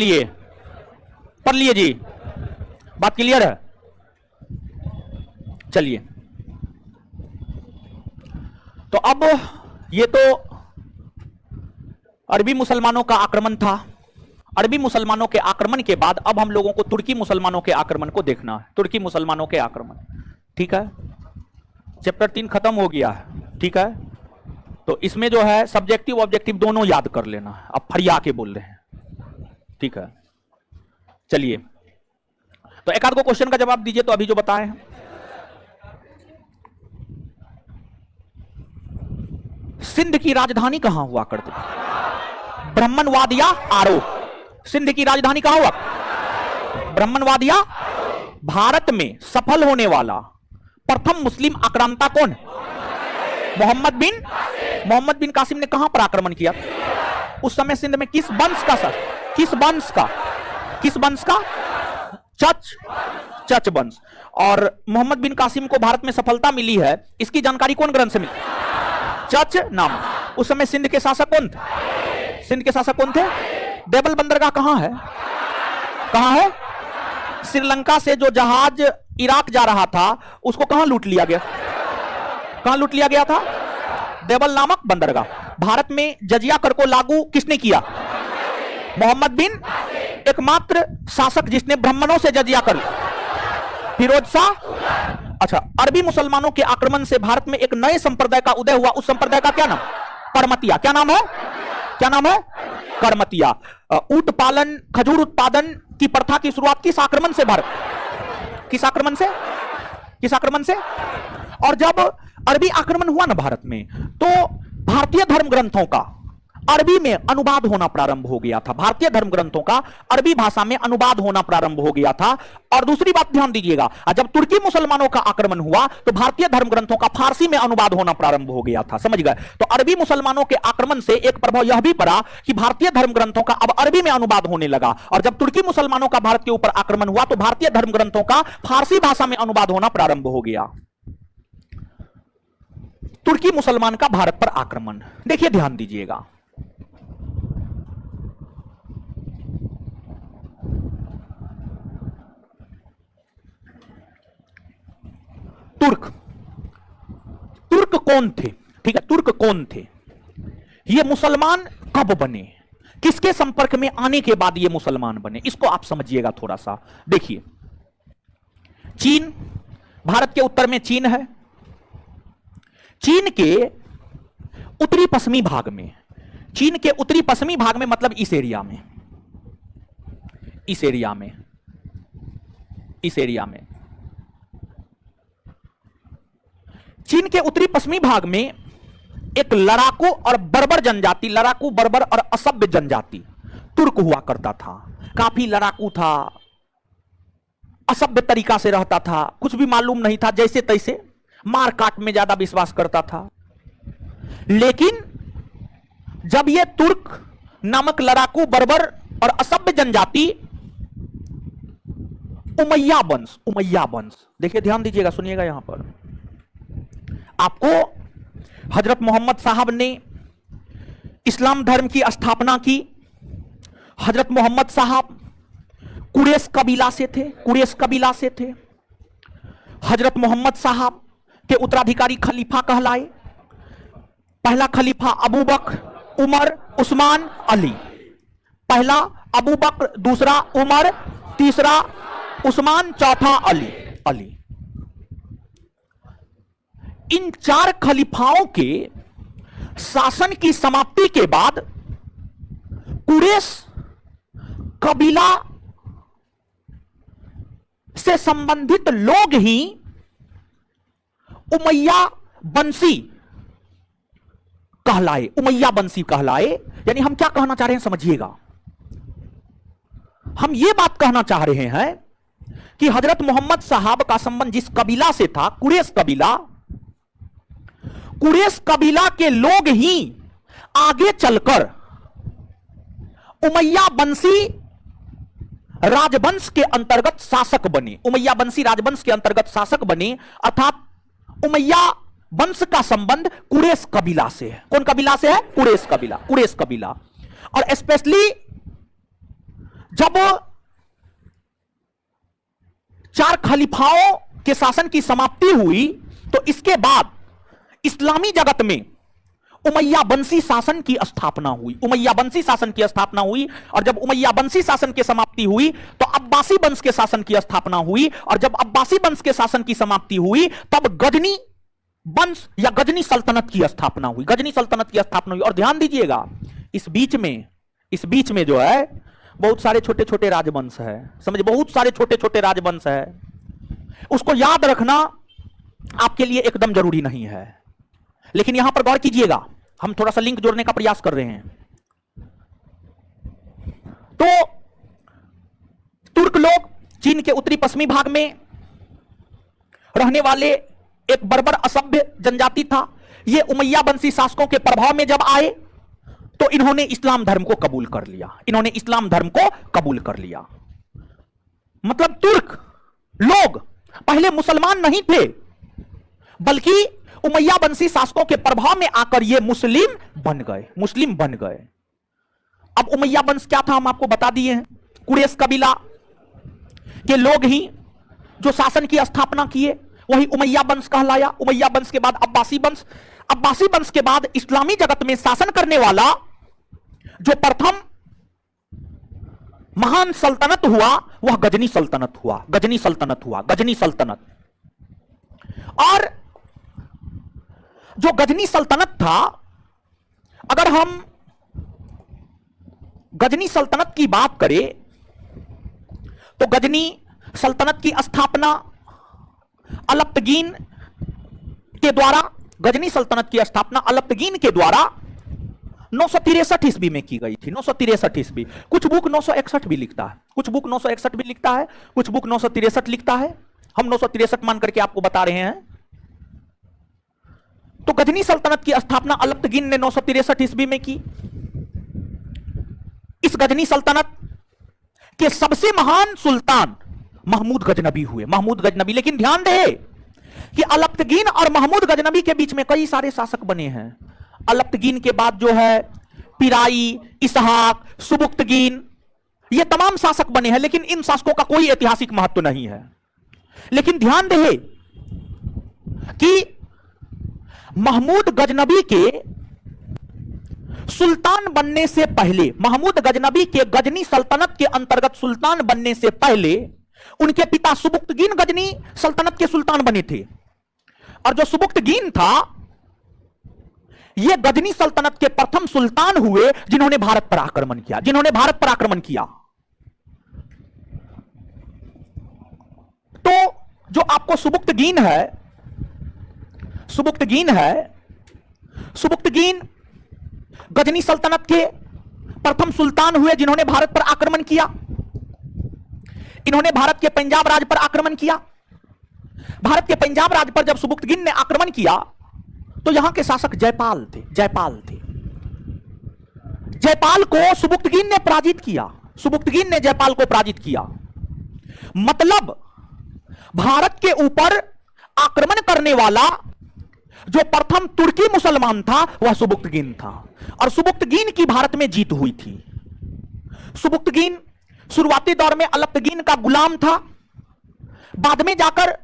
लिए जी, बात क्लियर है? चलिए तो अब ये तो अरबी मुसलमानों का आक्रमण था। अरबी मुसलमानों के आक्रमण के बाद अब हम लोगों को तुर्की मुसलमानों के आक्रमण को देखना है। तुर्की मुसलमानों के आक्रमण, ठीक है। चैप्टर 3 खत्म हो गया है, ठीक है। तो इसमें जो है सब्जेक्टिव ऑब्जेक्टिव दोनों याद कर लेना है। अब फरिया के बोल रहे हैं, ठीक है। चलिए, तो एक आध को क्वेश्चन का जवाब दीजिए तो अभी जो बताए हैं। सिंध की राजधानी कहां हुआ करती? ब्राह्मणवाद या आरो? सिंध की राजधानी कहां हुआ? ब्राह्मणवाद या? भारत में सफल होने वाला प्रथम मुस्लिम आक्रांता कौन? मोहम्मद बिन कासिम ने कहां पर आक्रमण किया? उस समय सिंध में किस वंश का सर? किस वंश का? चच वंश। और मोहम्मद बिन कासिम को भारत में सफलता मिली है, इसकी जानकारी कौन ग्रंथ से मिली? चच नाम। उस समय सिंध के शासक कौन थे? सिंध के शासक कौन थे? देवल बंदरगाह कहां है? श्रीलंका से जो जहाज इराक जा रहा था उसको कहां लूट लिया गया था? देवल नामक बंदरगाह। भारत में जजिया कर को लागू किसने किया? मोहम्मद बिन, एकमात्र शासक जिसने ब्राह्मणों से जजिया कर, फिरोज शाह। अच्छा, अरबी मुसलमानों के आक्रमण से भारत में एक नए संप्रदाय का उदय हुआ, उस संप्रदाय का क्या नाम? करमतिया। क्या नाम है? करमतिया। ऊंट पालन, खजूर उत्पादन की प्रथा की शुरुआत किस आक्रमण से? किस आक्रमण से? और जब अरबी आक्रमण हुआ ना भारत में, तो भारतीय धर्म ग्रंथों का अरबी में अनुवाद होना प्रारंभ हो गया था। भारतीय धर्म ग्रंथों का अरबी भाषा में अनुवाद होना प्रारंभ हो गया था। और दूसरी बात ध्यान दीजिएगा, जब तुर्की मुसलमानों का आक्रमण हुआ तो भारतीय धर्म ग्रंथों का फारसी में अनुवाद होना प्रारंभ हो गया था। समझ गए? तो अरबी मुसलमानों के आक्रमण से एक प्रभाव यह भी पड़ा कि भारतीय धर्म ग्रंथों का अब अरबी में अनुवाद होने लगा। और जब तुर्की मुसलमानों का भारत के ऊपर आक्रमण हुआ तो भारतीय धर्म ग्रंथों का फारसी भाषा में अनुवाद होना प्रारंभ हो गया। तुर्की मुसलमान का भारत पर आक्रमण, देखिए ध्यान दीजिएगा। तुर्क कौन थे? ठीक है, तुर्क कौन थे? ये मुसलमान कब बने? किसके संपर्क में आने के बाद ये मुसलमान बने? इसको आप समझिएगा थोड़ा सा। देखिए, चीन, भारत के उत्तर में चीन है। चीन के उत्तरी पश्चिमी भाग में, मतलब इस एरिया में चीन के उत्तरी पश्चिमी भाग में एक लड़ाकू और बर्बर जनजाति, लड़ाकू, बर्बर और असभ्य जनजाति तुर्क हुआ करता था। काफी लड़ाकू था, असभ्य तरीका से रहता था, कुछ भी मालूम नहीं था, जैसे तैसे मार काट में ज्यादा विश्वास करता था। लेकिन जब यह तुर्क नामक लड़ाकू, बर्बर और असभ्य जनजाति उमैया वंश, देखिए ध्यान दीजिएगा, सुनिएगा। यहां पर आपको हजरत मोहम्मद साहब ने इस्लाम धर्म की स्थापना की। हजरत मोहम्मद साहब कुरैश कबीला से थे। हजरत मोहम्मद साहब के उत्तराधिकारी खलीफा कहलाए। पहला खलीफा अबू बकर, उमर, उस्मान, अली। पहला अबू बकर, दूसरा उमर, तीसरा उस्मान, चौथा अली। इन 4 खलीफाओं के शासन की समाप्ति के बाद कुरैश कबीला से संबंधित लोग ही उमैया वंशी कहलाए। यानी हम क्या कहना चाह रहे हैं समझिएगा। हम यह बात कहना चाह रहे हैं कि हजरत मोहम्मद साहब का संबंध जिस कबीला से था, कुरैश कबीला के लोग ही आगे चलकर उमैया वंशी राजवंश के अंतर्गत शासक बने। अर्थात उमैया वंश का संबंध कुरैश कबीला से है। कौन कबीला से है? कुरैश कबीला। और स्पेशली जब 4 खलीफाओं के शासन की समाप्ति हुई तो इसके बाद इस्लामी जगत में उमैया वंशी शासन की स्थापना हुई, उमैया वंशी शासन की स्थापना हुई। और जब उमैया वंशी शासन की समाप्ति हुई तो अब्बासी वंश के शासन की स्थापना हुई। और जब अब्बासी वंश के शासन की समाप्ति हुई तब गजनी वंश या गजनी सल्तनत की स्थापना हुई, गजनी सल्तनत की स्थापना हुई। और ध्यान दीजिएगा, इस बीच में जो है बहुत सारे छोटे छोटे राजवंश है, समझे, बहुत सारे छोटे छोटे राजवंश है। उसको याद रखना आपके लिए एकदम जरूरी नहीं है, लेकिन यहां पर गौर कीजिएगा, हम थोड़ा सा लिंक जोड़ने का प्रयास कर रहे हैं। तो तुर्क लोग चीन के उत्तरी पश्चिमी भाग में रहने वाले एक बर्बर असभ्य जनजाति था। ये उमैया वंशी शासकों के प्रभाव में जब आए तो इन्होंने इस्लाम धर्म को कबूल कर लिया, इन्होंने इस्लाम धर्म को कबूल कर लिया। मतलब तुर्क लोग पहले मुसलमान नहीं थे, बल्कि उमैया वंशी शासकों के प्रभाव में आकर ये मुस्लिम बन गए, मुस्लिम बन गए। अब उमैया वंश क्या था हम आपको बता दिए हैं। कुरैश कबीला के लोग ही जो शासन की स्थापना किए वही उमैया वंश कहलाया। उमैया वंश के बाद अब्बासी वंश, अब्बासी वंश के बाद इस्लामी जगत में शासन करने वाला जो प्रथम महान सल्तनत हुआ वह गजनी सल्तनत हुआ, गजनी सल्तनत हुआ, गजनी सल्तनत। और जो गजनी सल्तनत था, अगर हम गजनी सल्तनत की बात करें तो गजनी सल्तनत की स्थापना अलप्तगीन के द्वारा, गजनी सल्तनत की स्थापना अलप्तगीन के द्वारा 963 ईस्वी में की गई थी। 963 ईस्वी। कुछ बुक 961 भी लिखता है, कुछ बुक 961 भी लिखता है, कुछ बुक 963 लिखता है। हम 963 मान करके आपको बता रहे हैं। तो गजनी सल्तनत की स्थापना अलप्तगीन ने 963 ईस्वी में की। इस गजनी सल्तनत के सबसे महान सुल्तान महमूद गजनबी हुए, महमूद गजनबी। लेकिन ध्यान रहे कि अलप्तगीन और महमूद गजनबी के बीच में कई सारे शासक बने हैं। अलप्तगीन के बाद जो है पिराई, इसहाक, सुबुक्तगीन, ये तमाम शासक बने हैं, लेकिन इन शासकों का कोई ऐतिहासिक महत्व नहीं है। लेकिन ध्यान रहे कि महमूद गजनबी के सुल्तान बनने से पहले, महमूद गजनबी के गजनी सल्तनत के अंतर्गत सुल्तान बनने से पहले उनके पिता सुबुक्तगीन गजनी सल्तनत के सुल्तान बने थे। और जो सुबुक्तगीन था यह गजनी सल्तनत के प्रथम सुल्तान हुए जिन्होंने भारत पर आक्रमण किया, जिन्होंने भारत पर आक्रमण किया। तो जो आपको सुबुक्तगीन है, सुबुक्तगीन है, सुबुक्तगीन गजनी सल्तनत के प्रथम सुल्तान हुए जिन्होंने भारत पर आक्रमण किया। इन्होंने भारत के पंजाब राज्य पर आक्रमण किया। भारत के पंजाब राज्य पर जब सुबुक्तगीन ने आक्रमण किया तो यहां के शासक जयपाल थे, जयपाल थे। जयपाल को सुबुक्तगीन ने पराजित किया, सुबुक्तगीन ने जयपाल को पराजित किया। मतलब भारत के ऊपर आक्रमण करने वाला जो प्रथम तुर्की मुसलमान था वह सुबुक्तगीन था। और सुबुक्तगीन की भारत में जीत हुई थी। सुबुक्तगीन शुरुआती दौर में अलप्तगीन का गुलाम था। बाद में जाकर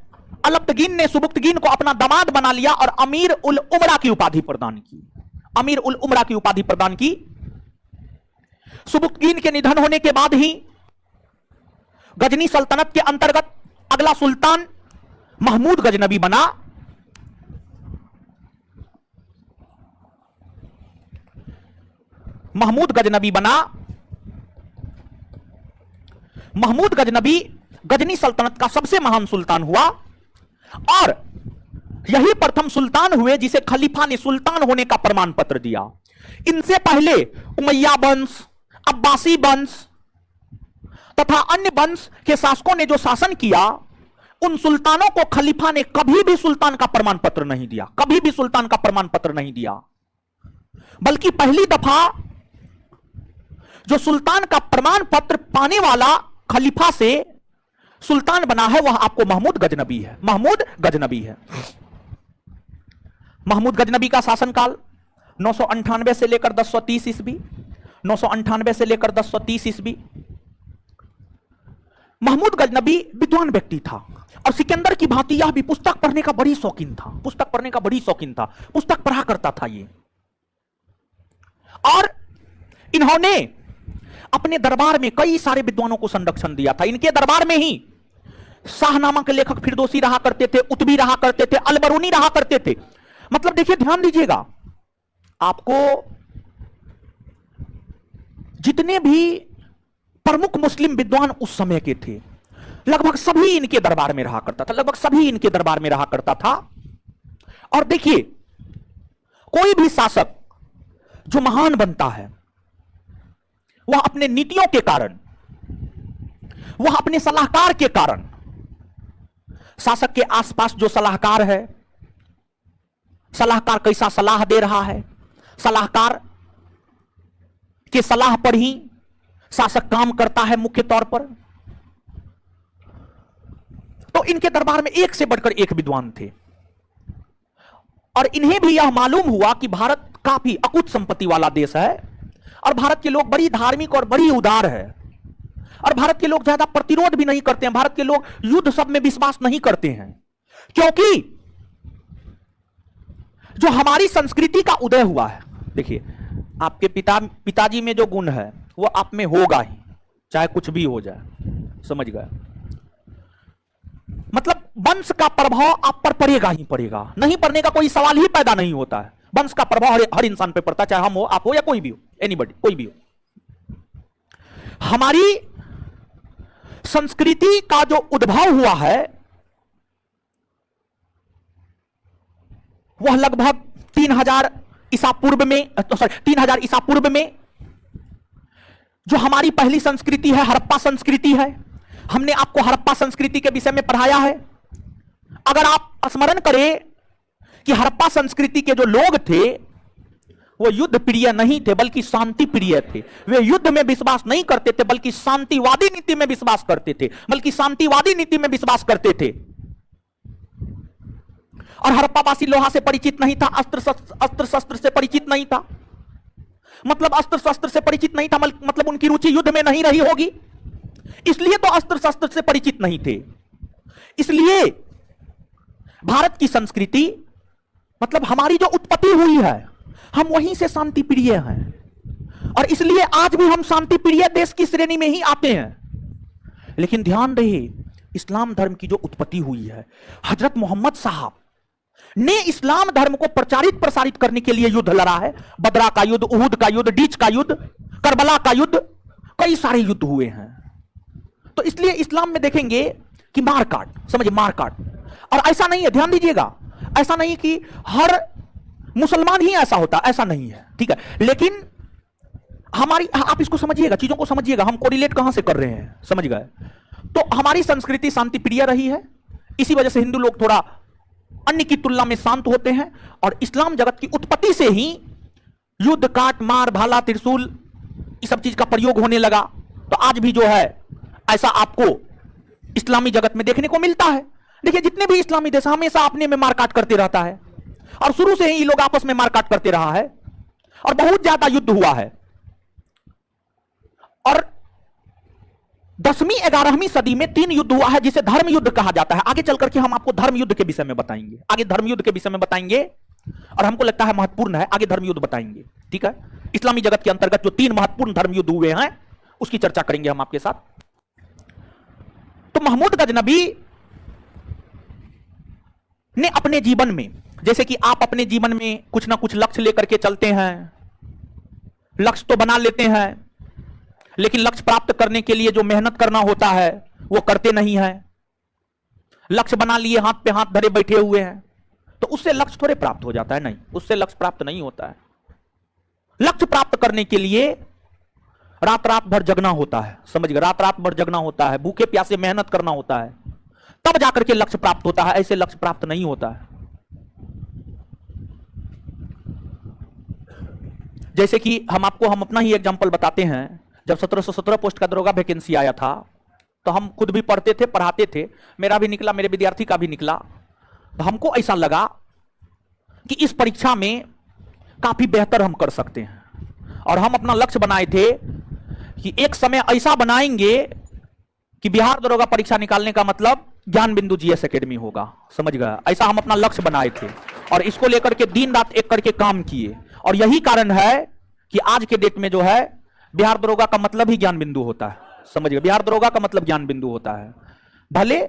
अलप्तगीन ने सुबुक्तगीन को अपना दामाद बना लिया और अमीर उल उमरा की उपाधि प्रदान की, अमीर उल उमरा की उपाधि प्रदान की। सुबुक्तगीन के निधन होने के बाद ही गजनी सल्तनत के अंतर्गत अगला सुल्तान महमूद गजनबी बना। महमूद गजनबी बना। महमूद गजनबी गजनी सल्तनत का सबसे महान सुल्तान हुआ और यही प्रथम सुल्तान हुए जिसे खलीफा ने सुल्तान होने का प्रमाण पत्र दिया। इनसे पहले उमैया वंश, अब्बासी वंश तथा अन्य वंश के शासकों ने जो शासन किया, उन सुल्तानों को खलीफा ने कभी भी सुल्तान का प्रमाण पत्र नहीं दिया, कभी भी सुल्तान का प्रमाण पत्र नहीं दिया। बल्कि पहली दफा जो सुल्तान का प्रमाण पत्र पाने वाला खलीफा से सुल्तान बना है वह आपको महमूद गजनबी है, महमूद गजनबी है। महमूद गजनबी का शासनकाल 998 से लेकर 1030 ईस्वी, 998 से लेकर 1030 ईस्वी। महमूद गजनबी विद्वान व्यक्ति था, और सिकंदर की भांति यह भी पुस्तक पढ़ने का बड़ी शौकीन था, पुस्तक पढ़ने का बड़ी शौकीन था, पुस्तक पढ़ा करता था ये। और इन्होंने अपने दरबार में कई सारे विद्वानों को संरक्षण दिया था। इनके दरबार में ही शाहनामा के लेखक फिरदौसी रहा करते थे, उतबी रहा करते थे, अलबरूनी रहा करते थे। मतलब देखिए, ध्यान दीजिएगा, आपको जितने भी प्रमुख मुस्लिम विद्वान उस समय के थे, लगभग सभी इनके दरबार में रहा करता था, लगभग सभी इनके दरबार में रहा करता था। और देखिए, कोई भी शासक जो महान बनता है, वह अपने नीतियों के कारण, वह अपने सलाहकार के कारण, शासक के आसपास जो सलाहकार है, सलाहकार कैसा सलाह दे रहा है, सलाहकार के सलाह पर ही शासक काम करता है मुख्य तौर पर। तो इनके दरबार में एक से बढ़कर एक विद्वान थे, और इन्हें भी यह मालूम हुआ कि भारत काफी अकुत संपत्ति वाला देश है, और भारत के लोग बड़ी धार्मिक और बड़ी उदार है, और भारत के लोग ज्यादा प्रतिरोध भी नहीं करते हैं, भारत के लोग युद्ध सब में विश्वास नहीं करते हैं, क्योंकि जो हमारी संस्कृति का उदय हुआ है, देखिए आपके पिताजी में जो गुण है वो आप में होगा ही, चाहे कुछ भी हो जाए, समझ गए? मतलब वंश का प्रभाव आप पर पड़ेगा ही पड़ेगा, नहीं पड़ने का कोई सवाल ही पैदा नहीं होता है। वंश का प्रभाव हर इंसान पे पड़ता है, चाहे हम हो, आप हो, या कोई भी हो, एनीबॉडी, कोई भी हो। हमारी संस्कृति का जो उद्भव हुआ है वह लगभग 3000 ईसा पूर्व में, 3000 ईसा पूर्व में जो हमारी पहली संस्कृति है, हड़प्पा संस्कृति है। हमने आपको हड़प्पा संस्कृति के विषय में पढ़ाया है। अगर आप स्मरण करें कि हड़प्पा संस्कृति के जो लोग थे वो युद्ध प्रिय नहीं थे, बल्कि शांति प्रिय थे। वे युद्ध में विश्वास नहीं करते थे, बल्कि शांतिवादी नीति में विश्वास करते थे, और हड़प्पावासी लोहा से परिचित नहीं था, अस्त्र शस्त्र से परिचित नहीं था, मतलब अस्त्र शस्त्र से परिचित नहीं था, मतलब उनकी रुचि युद्ध में नहीं रही होगी, इसलिए तो अस्त्र शस्त्र से परिचित नहीं थे। इसलिए भारत की संस्कृति, मतलब हमारी जो उत्पत्ति हुई है, हम वहीं से शांति प्रिय हैं, और इसलिए आज भी हम शांति प्रिय देश की श्रेणी में ही आते हैं। लेकिन ध्यान रहे, इस्लाम धर्म की जो उत्पत्ति हुई है, हजरत मोहम्मद साहब ने इस्लाम धर्म को प्रचारित प्रसारित करने के लिए युद्ध लड़ा है। बदरा का युद्ध, उहुद का युद्ध, डीच का युद्ध, करबला का युद्ध, कई सारे युद्ध हुए हैं। तो इसलिए इस्लाम में देखेंगे कि मारकाट, समझिए मारकाट, और ऐसा नहीं है, ध्यान दीजिएगा, ऐसा नहीं कि हर मुसलमान ही ऐसा होता, ऐसा नहीं है, ठीक है। लेकिन हमारी, आप इसको समझिएगा, चीजों को समझिएगा, हम कोरिलेट कहां से कर रहे हैं, समझ गए? तो हमारी संस्कृति शांति प्रिय रही है, इसी वजह से हिंदू लोग थोड़ा अन्य की तुलना में शांत होते हैं, और इस्लाम जगत की उत्पत्ति से ही युद्ध, काट, मार, भाला, त्रिशूल, इस सब चीज का प्रयोग होने लगा। तो आज भी जो है ऐसा आपको इस्लामी जगत में देखने को मिलता है। देखिए, जितने भी इस्लामी देश हमेशा अपने में मारकाट करते रहता है, और शुरू से ही ये लोग आपस में मारकाट करते रहा है, और बहुत ज्यादा युद्ध हुआ है। और 10वीं 11वीं सदी में 3 युद्ध हुआ है, जिसे धर्म युद्ध कहा जाता है। आगे चल करके हम आपको धर्म युद्ध के विषय में बताएंगे, आगे धर्म युद्ध के विषय में बताएंगे, और हमको लगता है महत्वपूर्ण है, आगे धर्म युद्ध बताएंगे, ठीक है। इस्लामी जगत के अंतर्गत जो 3 महत्वपूर्ण धर्म युद्ध हुए हैं उसकी चर्चा करेंगे हम आपके साथ। तो महमूद गजनबी ने अपने जीवन में, जैसे कि आप अपने जीवन में कुछ ना कुछ लक्ष्य लेकर के चलते हैं, लक्ष्य तो बना लेते हैं, लेकिन लक्ष्य प्राप्त करने के लिए जो मेहनत करना होता है वो करते नहीं है। लक्ष्य बना लिए, हाथ पे हाथ धरे बैठे हुए हैं, तो उससे लक्ष्य थोड़े प्राप्त हो जाता है? नहीं, उससे लक्ष्य प्राप्त नहीं होता है। लक्ष्य प्राप्त करने के लिए रात रात भर जगना होता है, समझ गए? रात रात भर जगना होता है, भूखे प्यासे मेहनत करना होता है, तब जाकर के लक्ष्य प्राप्त होता है, ऐसे लक्ष्य प्राप्त नहीं होता है। जैसे कि हम अपना ही एग्जांपल बताते हैं। जब 1717 पोस्ट का दरोगा वैकेंसी आया था, तो हम खुद भी पढ़ते थे, पढ़ाते थे, मेरा भी निकला, मेरे विद्यार्थी का भी निकला। तो हमको ऐसा लगा कि इस परीक्षा में काफी बेहतर हम कर सकते हैं, और हम अपना लक्ष्य बनाए थे कि एक समय ऐसा बनाएंगे कि बिहार दरोगा परीक्षा निकालने का मतलब ज्ञान बिंदु जीएस एकेडमी होगा, समझ गया। ऐसा हम अपना लक्ष्य बनाए थे और इसको लेकर के दिन रात एक करके काम किए, और यही कारण है कि आज के डेट में जो है बिहार दरोगा का मतलब ही ज्ञान बिंदु होता है, समझ गए। बिहार दरोगा का मतलब ज्ञान बिंदु होता है, भले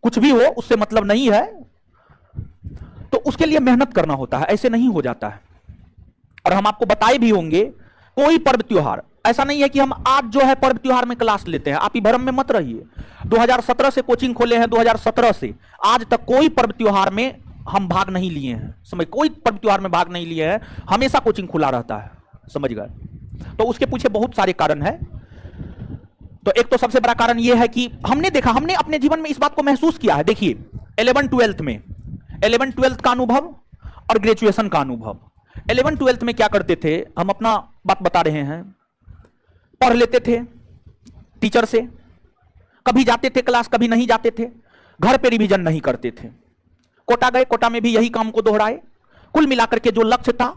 कुछ भी हो उससे मतलब नहीं है, तो उसके लिए मेहनत करना होता है, ऐसे नहीं हो जाता है। और हम आपको बताए भी होंगे, कोई पर्व त्योहार ऐसा नहीं है कि हम आज जो है पर्व त्योहार में क्लास लेते हैं, आप ही भ्रम में मत रहिए। 2017 से कोचिंग खोले हैं, 2017 से आज तक कोई पर्व त्योहार में हम भाग नहीं लिए हैं, समझ, कोई पर्व त्योहार में भाग नहीं लिए हैं, हमेशा कोचिंग खुला रहता है, समझ गए। तो उसके पीछे बहुत सारे कारण हैं। तो एक तो सबसे बड़ा कारण यह है कि हमने देखा, हमने अपने जीवन में इस बात को महसूस किया है। देखिए 11-12 में, 11-12 का अनुभव और ग्रेजुएशन का अनुभव। 11-12 में क्या करते थे, हम अपना बात बता रहे हैं, पढ़ लेते थे टीचर से, कभी जाते थे क्लास, कभी नहीं जाते थे, घर पे रिवीजन नहीं करते थे, कोटा गए, कोटा में भी यही काम को दोहराए, कुल मिलाकर के जो लक्ष्य था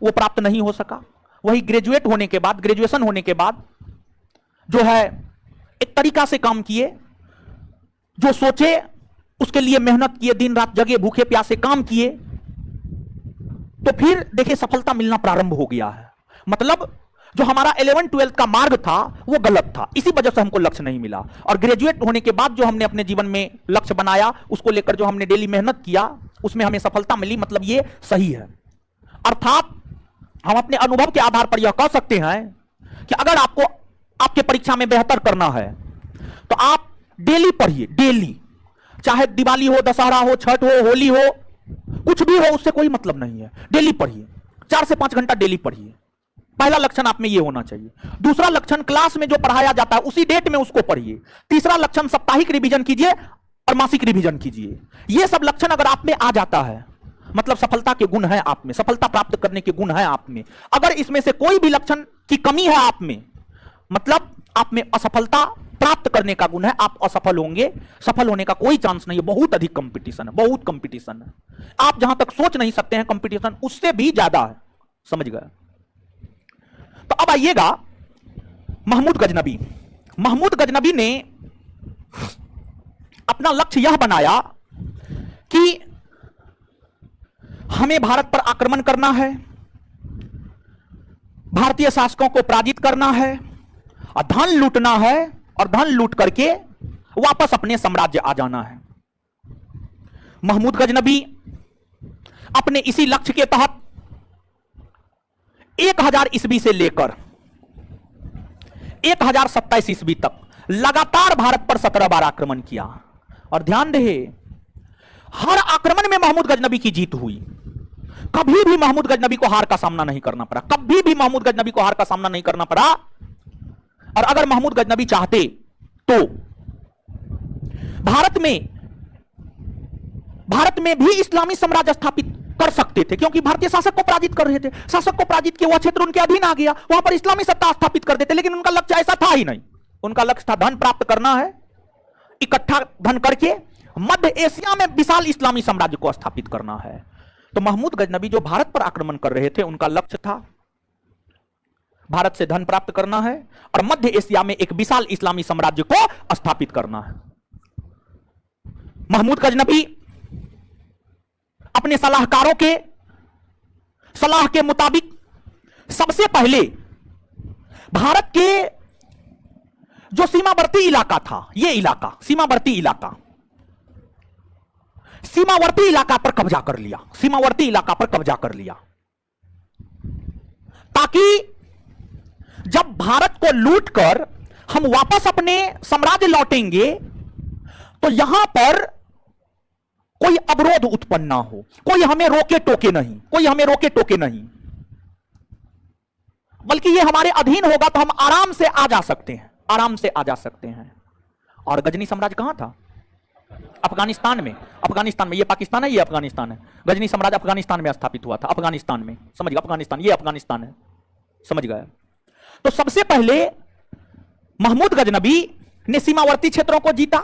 वो प्राप्त नहीं हो सका। वही ग्रेजुएट होने के बाद, ग्रेजुएशन होने के बाद जो है एक तरीका से काम किए, जो सोचे उसके लिए मेहनत किए, दिन रात जगे, भूखे प्यासे काम किए, तो फिर देखिए सफलता मिलना प्रारंभ हो गया है। मतलब जो हमारा 11-12 का मार्ग था वो गलत था, इसी वजह से हमको लक्ष्य नहीं मिला। और ग्रेजुएट होने के बाद जो हमने अपने जीवन में लक्ष्य बनाया, उसको लेकर जो हमने डेली मेहनत किया, उसमें हमें सफलता मिली, मतलब ये सही है। अर्थात हम अपने अनुभव के आधार पर यह कह सकते हैं कि अगर आपको आपके परीक्षा में बेहतर करना है तो आप डेली पढ़िए, डेली, चाहे दिवाली हो, दशहरा हो, छठ हो, होली हो, कुछ भी हो, उससे कोई मतलब नहीं है, डेली पढ़िए, 4 से 5 घंटा डेली पढ़िए। पहला लक्षण आप में ये होना चाहिए। दूसरा लक्षण, क्लास में जो पढ़ाया जाता है उसी डेट में उसको पढ़िए। तीसरा लक्षण, साप्ताहिक रिवीजन कीजिए और मासिक रिवीजन कीजिए। ये सब लक्षण अगर आप में आ जाता है, मतलब सफलता के गुण है आप में, सफलता प्राप्त करने के गुण है आप में। अगर इसमें से कोई भी लक्षण की कमी है आप में, मतलब आप में असफलता प्राप्त करने का गुण है, आप असफल होंगे, सफल होने का कोई चांस नहीं है। बहुत अधिक कंपटीशन है, बहुत कंपटीशन है, आप जहां तक सोच नहीं सकते हैं कंपटीशन उससे भी ज्यादा है, समझ गए। तो अब आइएगा महमूद गजनबी। महमूद गजनबी ने अपना लक्ष्य यह बनाया कि हमें भारत पर आक्रमण करना है, भारतीय शासकों को पराजित करना है और धन लूटना है, और धन लूट करके वापस अपने साम्राज्य आ जाना है। महमूद गजनबी अपने इसी लक्ष्य के तहत 1000 ईस्वी से लेकर 1027 ईस्वी तक लगातार भारत पर 17 बार आक्रमण किया। और ध्यान रहे, हर आक्रमण में महमूद गजनबी की जीत हुई। कभी भी महमूद गजनबी को हार का सामना नहीं करना पड़ा, कभी भी महमूद गजनबी को हार का सामना नहीं करना पड़ा। और अगर महमूद गजनबी चाहते तो भारत में भी इस्लामी साम्राज्य स्थापित कर सकते थे, क्योंकि भारतीय शासक को पराजित कर रहे थे। शासक को पराजित किया, वह क्षेत्र उनके अधीन आ गया, वहां पर इस्लामी सत्ता स्थापित कर देते। लेकिन उनका लक्ष्य ऐसा था ही नहीं। उनका लक्ष्य था धन प्राप्त करना है, इकट्ठा धन करके मध्य एशिया में विशाल इस्लामी साम्राज्य को स्थापित करना है। तो महमूद गजनबी जो भारत पर आक्रमण कर रहे थे, उनका लक्ष्य था भारत से धन प्राप्त करना है और मध्य एशिया में एक विशाल इस्लामी साम्राज्य को स्थापित करना है। महमूद गजनबी अपने सलाहकारों के सलाह के मुताबिक सबसे पहले भारत के जो सीमावर्ती इलाका था, यह इलाका सीमावर्ती इलाका पर कब्जा कर लिया, सीमावर्ती इलाका पर कब्जा कर लिया, ताकि जब भारत को लूटकर हम वापस अपने साम्राज्य लौटेंगे तो यहां पर कोई अवरोध उत्पन्न ना हो, कोई हमें रोके टोके नहीं, बल्कि ये हमारे अधीन होगा तो हम आराम से आ जा सकते हैं। और गजनी साम्राज्य कहां था? अफगानिस्तान में। ये पाकिस्तान है, ये अफगानिस्तान है। गजनी साम्राज्य अफगानिस्तान में स्थापित हुआ था, अफगानिस्तान में, समझ गए, अफगानिस्तान, ये अफगानिस्तान है, समझ गए। तो सबसे पहले महमूद गजनबी ने सीमावर्ती क्षेत्रों को जीता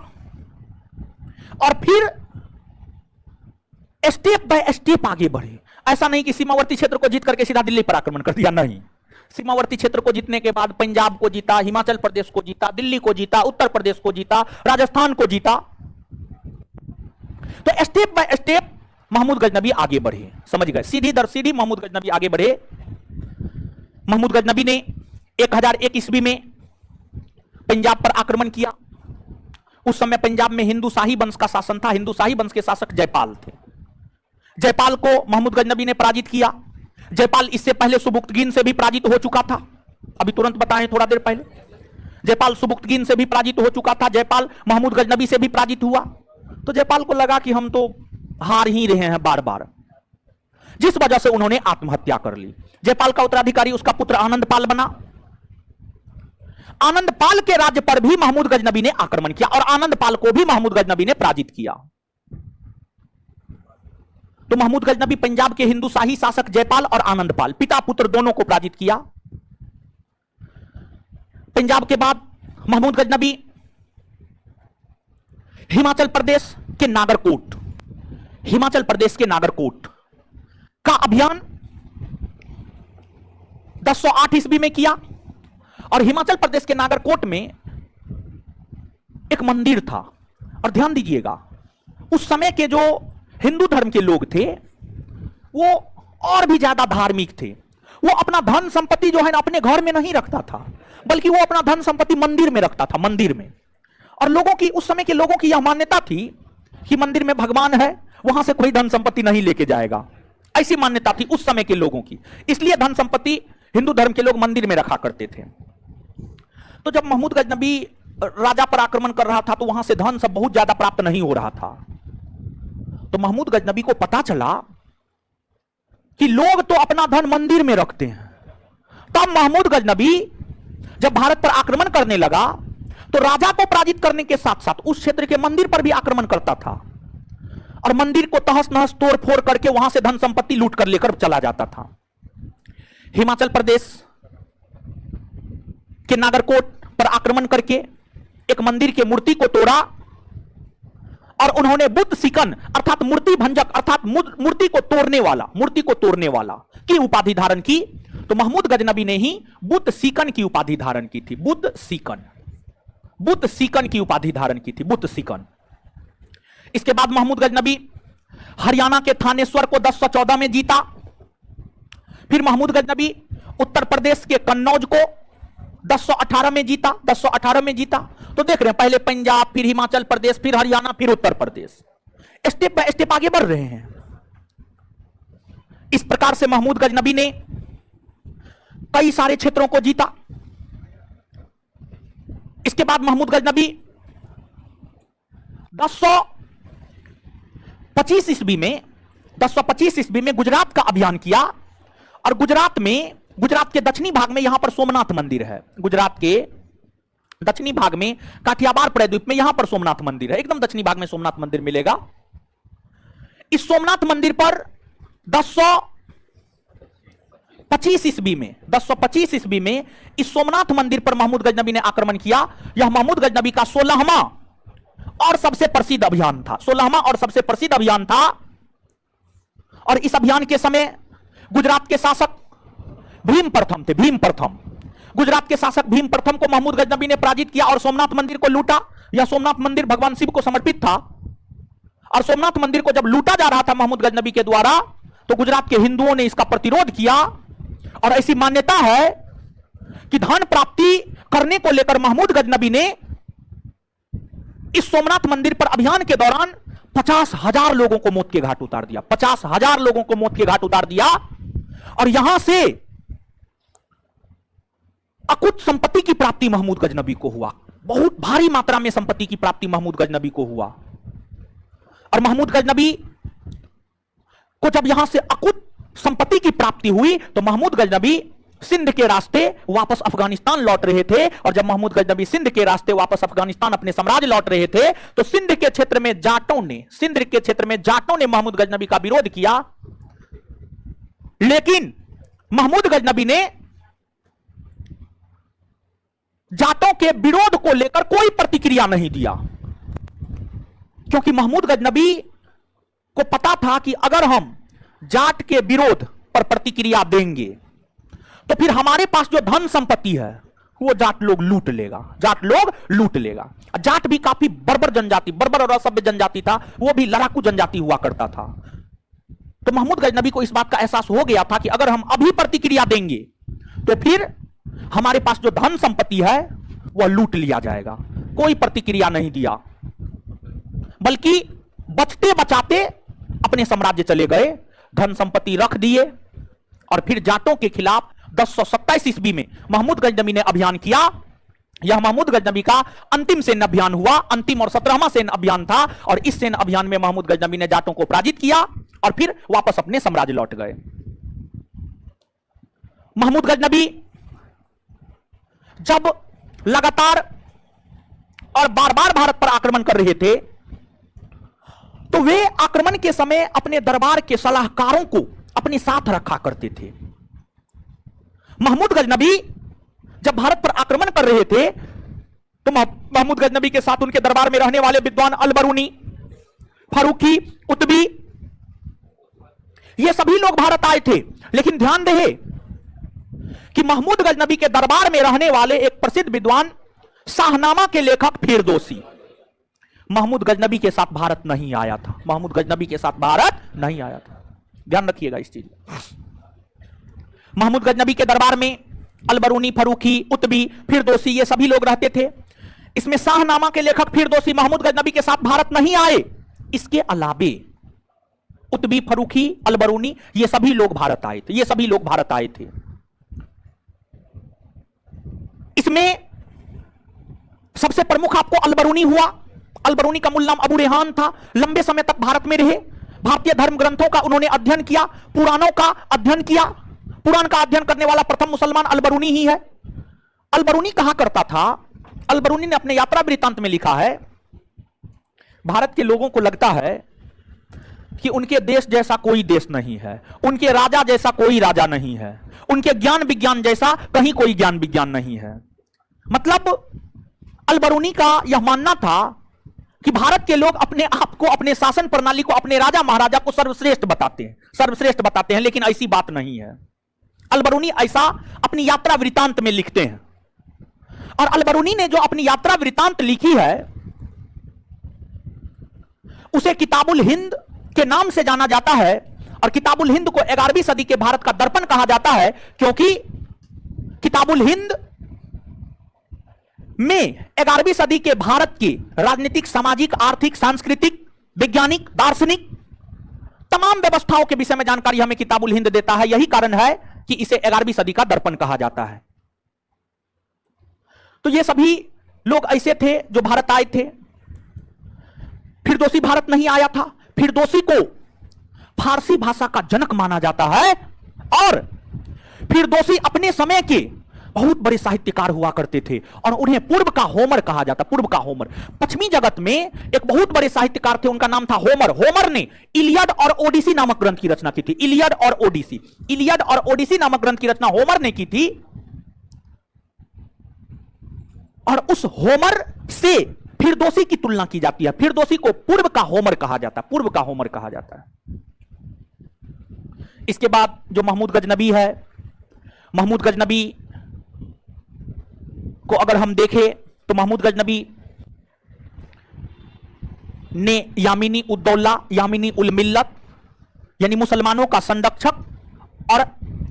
और फिर स्टेप बाय स्टेप आगे बढ़े। ऐसा नहीं कि सीमावर्ती क्षेत्र को जीत करके सीधा दिल्ली पर आक्रमण कर दिया, नहीं, सीमावर्ती क्षेत्र को जीतने के बाद पंजाब को जीता, हिमाचल प्रदेश को जीता, दिल्ली को जीता, उत्तर प्रदेश को जीता, राजस्थान को जीता। तो step by step Mahmud Ghaznavi आगे बढ़े, समझ गए, सीधी दर सीधी महमूद गजनबी आगे बढ़े। महमूद गजनबी ने 1001 ईस्वी में पंजाब पर आक्रमण किया। उस समय पंजाब में हिंदू शाही वंश का शासन था। हिंदू शाही वंश के शासक जयपाल थे। जयपाल को महमूद गजनबी ने पराजित किया। जयपाल इससे पहले सुबुक्तगीन से भी पराजित हो चुका था, अभी तुरंत बताएं थोड़ा देर पहले। जयपाल सुबुक्तगीन से भी पराजित हो चुका था। जयपाल महमूद गजनबी से भी पराजित हुआ। तो जयपाल को लगा कि हम तो हार ही रहे हैं बार बार, जिस वजह से उन्होंने आत्महत्या कर ली। जयपाल का उत्तराधिकारी उसका पुत्र आनंदपाल बना। आनंदपाल के राज्य पर भी महमूद गजनबी ने आक्रमण किया और आनंदपाल को भी महमूद गजनबी ने पराजित किया। तो महमूद गजनबी पंजाब के हिंदू शाही शासक जयपाल और आनंदपाल, पिता पुत्र दोनों को पराजित किया। पंजाब के बाद महमूद गजनबी हिमाचल प्रदेश के नागरकोट, हिमाचल प्रदेश के नागरकोट का अभियान 1008 ईस्वी में किया। और हिमाचल प्रदेश के नागरकोट में एक मंदिर था। और ध्यान दीजिएगा, उस समय के जो हिंदू धर्म के लोग थे वो और भी ज्यादा धार्मिक थे। वो अपना धन संपत्ति जो है ना अपने घर में नहीं रखता था, बल्कि वो अपना धन संपत्ति मंदिर में रखता था, मंदिर में। और लोगों की, उस समय के लोगों की यह मान्यता थी कि मंदिर में भगवान है, वहां से कोई धन संपत्ति नहीं लेके जाएगा। ऐसी मान्यता थी उस समय के लोगों की। इसलिए धन संपत्ति हिंदू धर्म के लोग मंदिर में रखा करते थे। तो जब महमूद गजनबी राजा पर आक्रमण कर रहा था तो वहां से धन सब बहुत ज्यादा प्राप्त नहीं हो रहा था। तो महमूद गजनबी को पता चला कि लोग तो अपना धन मंदिर में रखते हैं। तब महमूद गजनबी जब भारत पर आक्रमण करने लगा तो राजा को पराजित करने के साथ साथ उस क्षेत्र के मंदिर पर भी आक्रमण करता था और मंदिर को तहस नहस तोड़ फोड़ करके वहां से धन संपत्ति लूट कर लेकर चला जाता था। हिमाचल प्रदेश के नागरकोट पर आक्रमण करके एक मंदिर के मूर्ति को तोड़ा और उन्होंने बुद्ध सीकन अर्थात मूर्ति भंजक अर्थात मूर्ति को तोड़ने वाला की उपाधि धारण की। तो महमूद गजनबी ने ही बुद्ध सीकन की उपाधि धारण की थी। बुद्ध सीकन की उपाधि धारण की थी, बुद्ध सीकन। इसके बाद महमूद गजनबी हरियाणा के थानेश्वर को 1014 में जीता। फिर महमूद गजनबी उत्तर प्रदेश के कन्नौज को 1018 में जीता, 1018 में जीता। तो देख रहे हैं, पहले पंजाब, फिर हिमाचल प्रदेश, फिर हरियाणा, फिर Uttar Pradesh, step by step आगे बढ़ रहे हैं। इस प्रकार से महमूद गजनबी ने कई सारे क्षेत्रों को जीता। इसके बाद महमूद गजनबी 1025 ईस्वी में गुजरात का अभियान किया। और गुजरात के दक्षिणी भाग में यहां पर सोमनाथ मंदिर है। गुजरात के दक्षिणी भाग में काठियावाड़ प्रायद्वीप में यहां पर सोमनाथ मंदिर है। एकदम दक्षिणी भाग में सोमनाथ मंदिर मिलेगा। इस सोमनाथ मंदिर पर 1025 ईस्वी में इस सोमनाथ मंदिर पर महमूद गजनबी ने आक्रमण किया। यह महमूद गजनबी का 16वां और सबसे प्रसिद्ध अभियान था। 16वां और सबसे प्रसिद्ध अभियान था। और इस अभियान के समय गुजरात के शासक भीम प्रथम थे। गुजरात के शासक भीम प्रथम को महमूद गजनबी ने पराजित किया और सोमनाथ मंदिर को लूटा। यह सोमनाथ मंदिर भगवान शिव को समर्पित था। और सोमनाथ मंदिर को जब लूटा जा रहा था महमूद गजनबी के द्वारा, तो गुजरात के हिंदुओं ने इसका प्रतिरोध किया। और ऐसी मान्यता है कि धन प्राप्ति करने को लेकर महमूद गजनबी ने इस सोमनाथ मंदिर पर अभियान के दौरान 50,000 लोगों को मौत के घाट उतार दिया। 50,000 लोगों को मौत के घाट उतार दिया। और यहां से अकुत संपत्ति की प्राप्ति महमूद गजनबी को हुआ। बहुत भारी मात्रा में संपत्ति की प्राप्ति महमूद गजनबी को हुआ। और महमूद गजनबी को जब यहां से अकुत संपत्ति की प्राप्ति हुई तो महमूद गजनबी सिंध के रास्ते वापस अफगानिस्तान लौट रहे थे। और जब महमूद गजनबी सिंध के रास्ते वापस अफगानिस्तान अपने साम्राज्य लौट रहे थे तो सिंध के क्षेत्र में जाटों ने महमूद गजनबी का विरोध किया। लेकिन महमूद गजनबी ने जाटों के विरोध को लेकर कोई प्रतिक्रिया नहीं दिया, क्योंकि महमूद गजनबी को पता था कि अगर हम जाट के विरोध पर प्रतिक्रिया देंगे तो फिर हमारे पास जो धन संपत्ति है वो जाट लोग लूट लेगा, जाट लोग लूट लेगा। जाट भी काफी बर्बर जनजाति, बर्बर और असभ्य जनजाति था, वो भी लड़ाकू जनजाति हुआ करता था। तो महमूद गजनबी को इस बात का एहसास हो गया था कि अगर हम अभी प्रतिक्रिया देंगे तो फिर हमारे पास जो धन संपत्ति है वह लूट लिया जाएगा। कोई प्रतिक्रिया नहीं दिया, बल्कि बचते बचाते अपने साम्राज्य चले गए, धन संपत्ति रख दिए और फिर जाटों के खिलाफ 1027 ईस्वी में महमूद गजनबी ने अभियान किया। यह महमूद गजनबी का अंतिम सैन्य अभियान हुआ, अंतिम और 17वां सैन्य अभियान था, और इस सैन्य अभियान में महमूद गजनबी ने जाटों को पराजित किया और फिर वापस अपने साम्राज्य लौट गए। महमूद गजनबी जब लगातार और बार बार भारत पर आक्रमण कर रहे थे तो वे आक्रमण के समय अपने दरबार के सलाहकारों को अपने साथ रखा करते थे। महमूद गजनबी जब भारत पर आक्रमण कर रहे थे तो महमूद गजनबी के साथ उनके दरबार में रहने वाले विद्वान अलबरूनी, फारूकी, उतबी, ये सभी लोग भारत आए थे। लेकिन ध्यान रहे कि महमूद गजनबी के दरबार में रहने वाले एक प्रसिद्ध विद्वान शाहनामा के लेखक फिरदौसी महमूद गजनबी के साथ भारत नहीं आया था, महमूद गजनबी के साथ भारत नहीं आया था। ध्यान रखिएगा इस चीज। महमूद गजनबी के दरबार में अलबरूनी, फरूखी, उतबी, फिरदौसी ये सभी लोग रहते थे। इसमें शाहनामा के लेखक फिरदौसी महमूद गजनबी के साथ भारत नहीं आए। इसके अलावे उतबी, फरूखी, अलबरूनी ये सभी लोग भारत आए थे, ये सभी लोग भारत आए थे। इसमें सबसे प्रमुख आपको अलबरूनी हुआ। अलबरूनी का मूल नाम अबू रेहान था। लंबे समय तक भारत में रहे, भारतीय धर्म ग्रंथों का उन्होंने अध्ययन किया, पुराणों का अध्ययन किया। पुराण का अध्ययन करने वाला प्रथम मुसलमान अलबरूनी ही है। अलबरूनी कहा करता था, अलबरूनी ने अपने यात्रा वृत्तांत में लिखा है, भारत के लोगों को लगता है कि उनके देश जैसा कोई देश नहीं है, उनके राजा जैसा कोई राजा नहीं है, उनके ज्ञान विज्ञान जैसा कहीं कोई ज्ञान विज्ञान नहीं है। मतलब अलबरूनी का यह मानना था कि भारत के लोग अपने आप को, अपने शासन प्रणाली को, अपने राजा महाराजा को सर्वश्रेष्ठ बताते हैं, सर्वश्रेष्ठ बताते हैं, लेकिन ऐसी बात नहीं है। अलबरूनी ऐसा अपनी यात्रा वृत्तांत में लिखते हैं। और अलबरूनी ने जो अपनी यात्रा वृत्तांत लिखी है उसे किताबुल हिंद के नाम से जाना जाता है। और किताबुल हिंद को 11वीं सदी के भारत का दर्पण कहा जाता है, क्योंकि किताबुल हिंद में 11वीं सदी के भारत की राजनीतिक, सामाजिक, आर्थिक, सांस्कृतिक, वैज्ञानिक, दार्शनिक तमाम व्यवस्थाओं के विषय में जानकारी हमें किताबुल हिंद देता है। यही कारण है कि इसे 11वीं सदी का दर्पण कहा जाता है। तो ये सभी लोग ऐसे थे जो भारत आए थे। फिरदौसी भारत नहीं आया था। फिरदौसी को फारसी भाषा का जनक माना जाता है और फिरदौसी अपने समय के बहुत बड़े साहित्यकार हुआ करते थे और उन्हें पूर्व का होमर कहा जाता। पूर्व का होमर, पश्चिमी जगत में एक बहुत बड़े साहित्यकार थे, उनका नाम था होमर। होमर ने इलियड और ओडिसी नामक ग्रंथ की रचना की थी। इलियड और ओडिसी, इलियड और ओडिसी नामक ग्रंथ की रचना होमर ने की थी। और उस होमर से फिरदौसी की तुलना की जाती है। फिरदौसी को पूर्व का होमर कहा जाता है, पूर्व का होमर कहा जाता है। इसके बाद जो महमूद गजनबी है, महमूद गजनबी को अगर हम देखें तो महमूद गजनबी ने यामिनी उद्दौला, यामिनी उल मिल्लत यानी मुसलमानों का संरक्षक और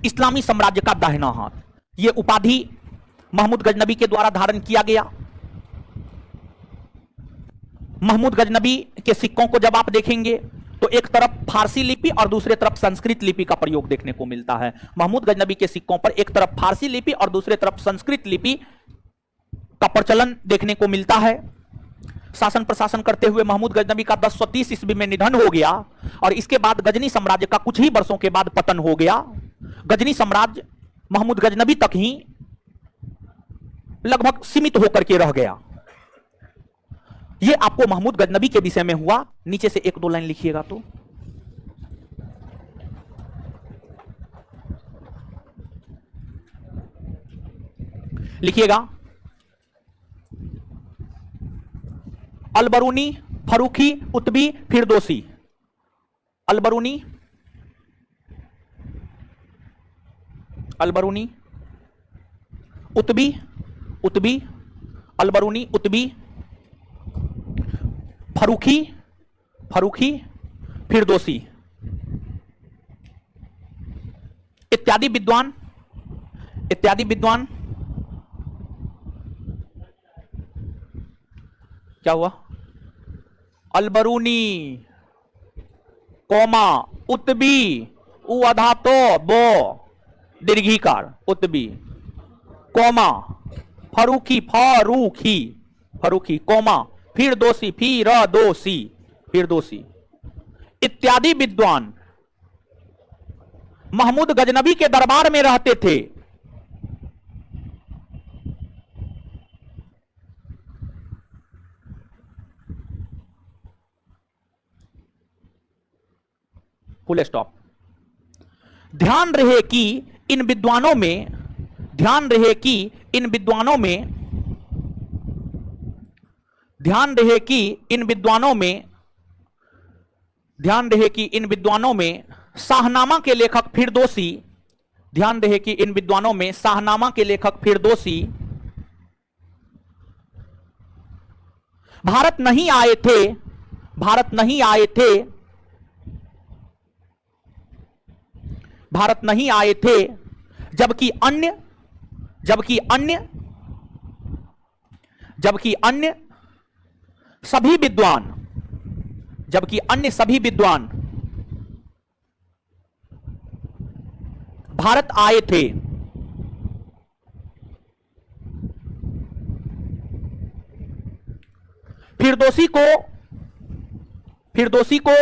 इस्लामी साम्राज्य का दाहिना हाथ, यह उपाधि महमूद गजनबी के द्वारा धारण किया गया। महमूद गजनबी के सिक्कों को जब आप देखेंगे तो एक तरफ फारसी लिपि और दूसरे तरफ संस्कृत लिपि का प्रयोग देखने को मिलता है। महमूद गजनबी के सिक्कों पर एक तरफ फारसी लिपि और दूसरे तरफ संस्कृत लिपि का प्रचलन देखने को मिलता है। शासन प्रशासन करते हुए महमूद गजनबी का 1030 ईस्वी में निधन हो गया और इसके बाद गजनी साम्राज्य का कुछ ही वर्षों के बाद पतन हो गया। गजनी साम्राज्य महमूद गजनबी तक ही लगभग सीमित होकर के रह गया। यह आपको महमूद गजनबी के विषय में हुआ। नीचे से एक दो लाइन लिखिएगा तो लिखिएगा, अलबरूनी, फरूखी, उतबी, फिरदौसी। अलबरूनी, अलबरूनी, उत्बी, उत्बी, अलबरूनी, उत्बी, फरूखी, फरूखी, फिरदौसी इत्यादि विद्वान, इत्यादि विद्वान। क्या हुआ? अलबरूनी, कोमा, उत्बी, उ अधा तो बो दीर्घीकार उत्बी, कोमा, फरूखी, फरूखी, फरूखी, कोमा, फिर दोषी, फिर दोषी, फिर दोषी इत्यादि विद्वान महमूद गजनबी के दरबार में रहते थे। Full stop. ध्यान रहे कि इन विद्वानों में, ध्यान रहे कि इन विद्वानों में, ध्यान रहे कि इन विद्वानों में, ध्यान रहे कि इन विद्वानों में शाहनामा के लेखक फिरदौसी, ध्यान रहे कि इन विद्वानों में शाहनामा के लेखक फिरदौसी भारत नहीं आए थे, भारत नहीं आए थे, भारत नहीं आए थे, जबकि अन्य, जबकि अन्य, जबकि अन्य सभी विद्वान, जबकि अन्य सभी विद्वान भारत आए थे। फिरदौसी को, फिरदौसी को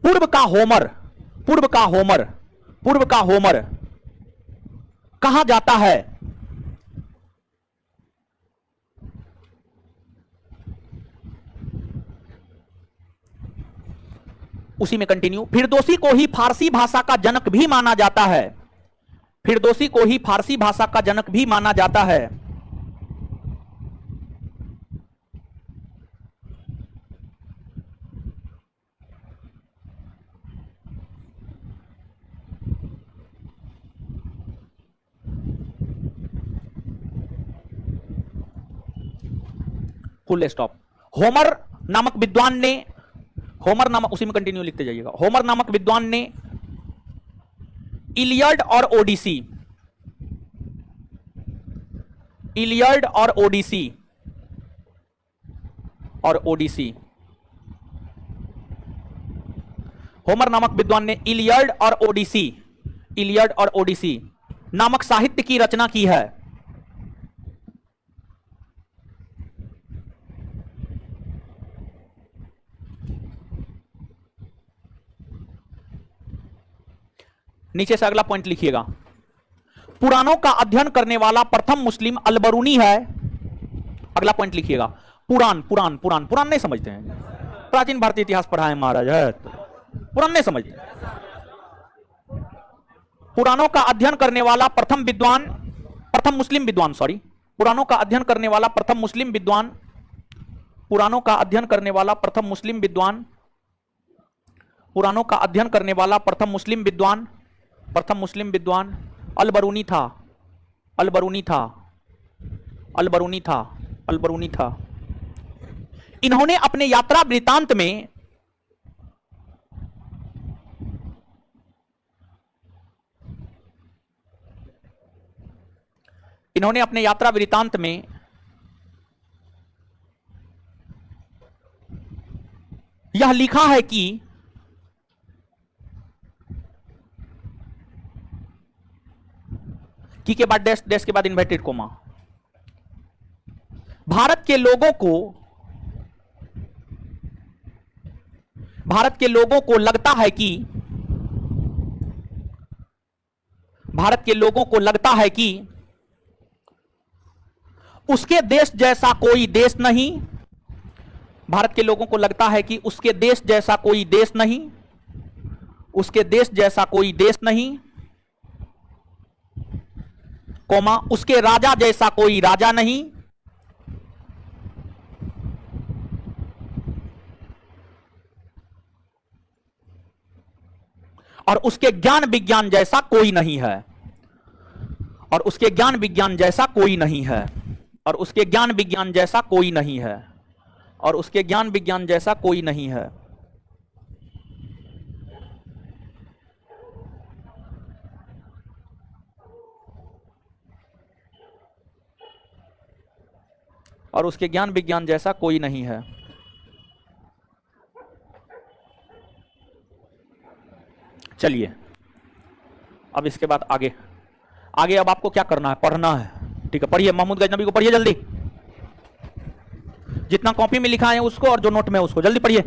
पूर्व का होमर, पूर्व का होमर, पूर्व का होमर कहा जाता है। उसी में कंटिन्यू। फिरदौसी को ही फारसी भाषा का जनक भी माना जाता है, फिरदौसी को ही फारसी भाषा का जनक भी माना जाता है। Full stop. होमर नामक विद्वान ने, होमर नामक, उसी में कंटिन्यू लिखते जाइएगा। होमर नामक विद्वान ने इलियड और ओडिसी, इलियड और ओडिसी, और ओडिसी, होमर नामक विद्वान ने इलियड और ओडिसी, इलियड और ओडिसी नामक साहित्य की रचना की है। नीचे से अगला पॉइंट लिखिएगा। पुराणों का अध्ययन करने वाला प्रथम मुस्लिम अलबरूनी है। अगला पॉइंट लिखिएगा। पुराण, पुराण, पुराण, पुराण नहीं समझते हैं? प्राचीन भारतीय इतिहास पढ़ा है महाराज, है पुराण नहीं समझते? पुराणों का अध्ययन करने वाला प्रथम विद्वान, प्रथम मुस्लिम विद्वान, सॉरी, पुराणों का अध्ययन करने वाला प्रथम मुस्लिम विद्वान, पुराणों का अध्ययन करने वाला प्रथम मुस्लिम विद्वान, पुराणों का अध्ययन करने वाला प्रथम मुस्लिम विद्वान, प्रथम मुस्लिम विद्वान अलबरूनी था, अलबरूनी था, अलबरूनी था, अलबरूनी था। इन्होंने अपने यात्रा वृतांत में इन्होंने अपने यात्रा वृतांत में यह लिखा है कि की के बाद डैश, डैश के बाद इन्वर्टेड कोमा, भारत के लोगों को, भारत के लोगों को लगता है कि, भारत के लोगों को लगता है कि उसके देश जैसा कोई देश नहीं, भारत के लोगों को लगता है कि उसके देश जैसा कोई देश नहीं, उसके देश जैसा कोई देश नहीं, कोमा, उसके राजा जैसा कोई राजा नहीं, और उसके ज्ञान विज्ञान जैसा कोई नहीं है, और उसके ज्ञान विज्ञान जैसा कोई नहीं है, और उसके ज्ञान विज्ञान जैसा कोई नहीं है, और उसके ज्ञान विज्ञान जैसा कोई नहीं है। और उसके ज्ञान विज्ञान जैसा कोई नहीं है। चलिए अब इसके बाद आगे आगे अब आपको क्या करना है, पढ़ना है। ठीक है, पढ़िए, महमूद गजनबी को पढ़िए जल्दी, जितना कॉपी में लिखा है उसको और जो नोट में उसको जल्दी पढ़िए।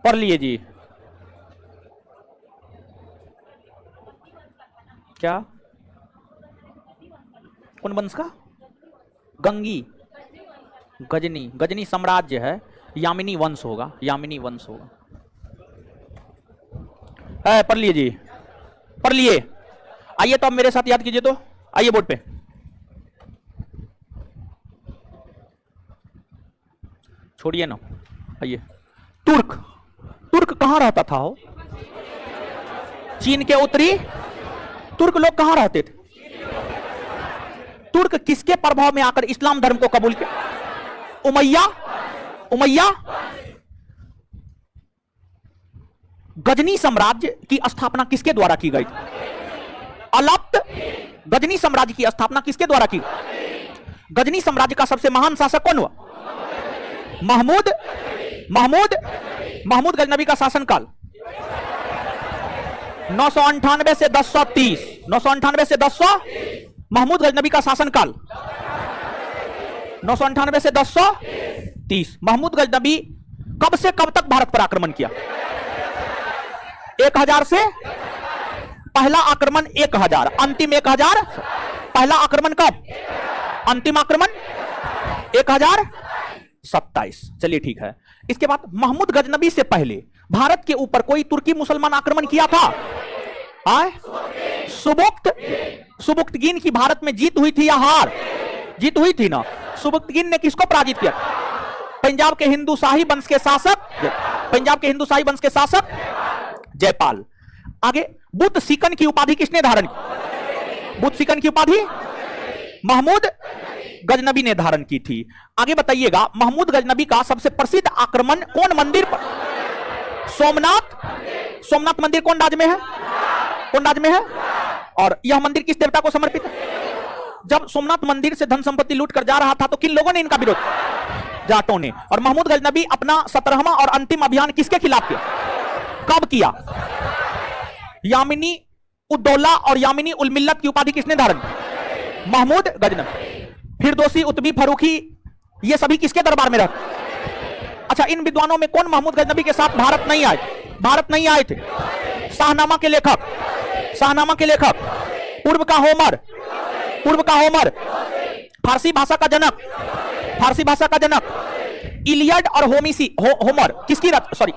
पढ़ लिए जी। क्या, कौन वंश का? गंगी, गजनी, गजनी साम्राज्य है, यामिनी वंश होगा, यामिनी वंश होगा। है, पढ़ लिए जी, पढ़ लिए। आइए तो अब मेरे साथ याद कीजिए, तो आइए बोर्ड पे। छोड़िए ना, आइए। तुर्क, तुर्क कहां रहता था हो? चीन के उत्तरी। तुर्क लोग कहां रहते थे? तुर्क किसके प्रभाव में आकर इस्लाम धर्म को कबूल किया? उमैया, उमैया। गजनी साम्राज्य की स्थापना किसके द्वारा की गई थी? अलप्त। गजनी साम्राज्य की स्थापना किसके द्वारा की? गजनी साम्राज्य का सबसे महान शासक कौन हुआ? महमूद। महमूद, महमूद गजनबी का शासनकाल 998 से 1030, 998 से 1000। महमूद गजनबी का शासनकाल 998 से 1030। महमूद गजनबी कब से कब तक भारत पर आक्रमण किया? 1000 से पहला आक्रमण 1000, अंतिम 1000। पहला आक्रमण कब? अंतिम आक्रमण 1027। चलिए ठीक है। इसके बाद महमूद गजनबी से पहले भारत के ऊपर कोई तुर्की मुसलमान आक्रमण किया था? आए? सुबुक्त, सुबुक्तगीन की भारत में जीत हुई थी या हार? जीत हुई थी ना। सुबुक्तगीन ने किसको पराजित किया? पंजाब के हिंदू शाही वंश के शासक, पंजाब के हिंदू शाही वंश के शासक जयपाल। आगे बुद्ध सीकन की उपाधि किसने धारण की? बुद्ध सीकन की उपाधि महमूद गजनबी ने धारण की थी। आगे बताइएगा, महमूद गजनबी का सबसे प्रसिद्ध आक्रमण कौन मंदिर पर? सोमनाथ। सोमनाथ मंदिर कौन राज्य में है? कौन राज्य में है? और यह मंदिर किस देवता को समर्पित है? जब सोमनाथ मंदिर से धन संपत्ति लूट कर जा रहा था तो किन लोगों ने इनका विरोध? जाटों ने। और महमूद गजनबी अपना 17वां और अंतिम अभियान किसके खिलाफ किया? कब किया? यामिनी उद्दौला और यामिनी उल मिल्लत की उपाधि किसने धारण की? महमूद गजनवी। फिरदौसी, उतबी, फरूखी, ये सभी किसके दरबार में रहते? अच्छा, इन विद्वानों में कौन महमूद गजनवी के साथ भारत नहीं आए? भारत नहीं आए थे। शाहनामा के लेखक, शाहनामा के लेखक, पूर्व का होमर, पूर्व का होमर, फारसी भाषा का जनक, फारसी भाषा का जनक, इलियड और होमर किसकी सॉरी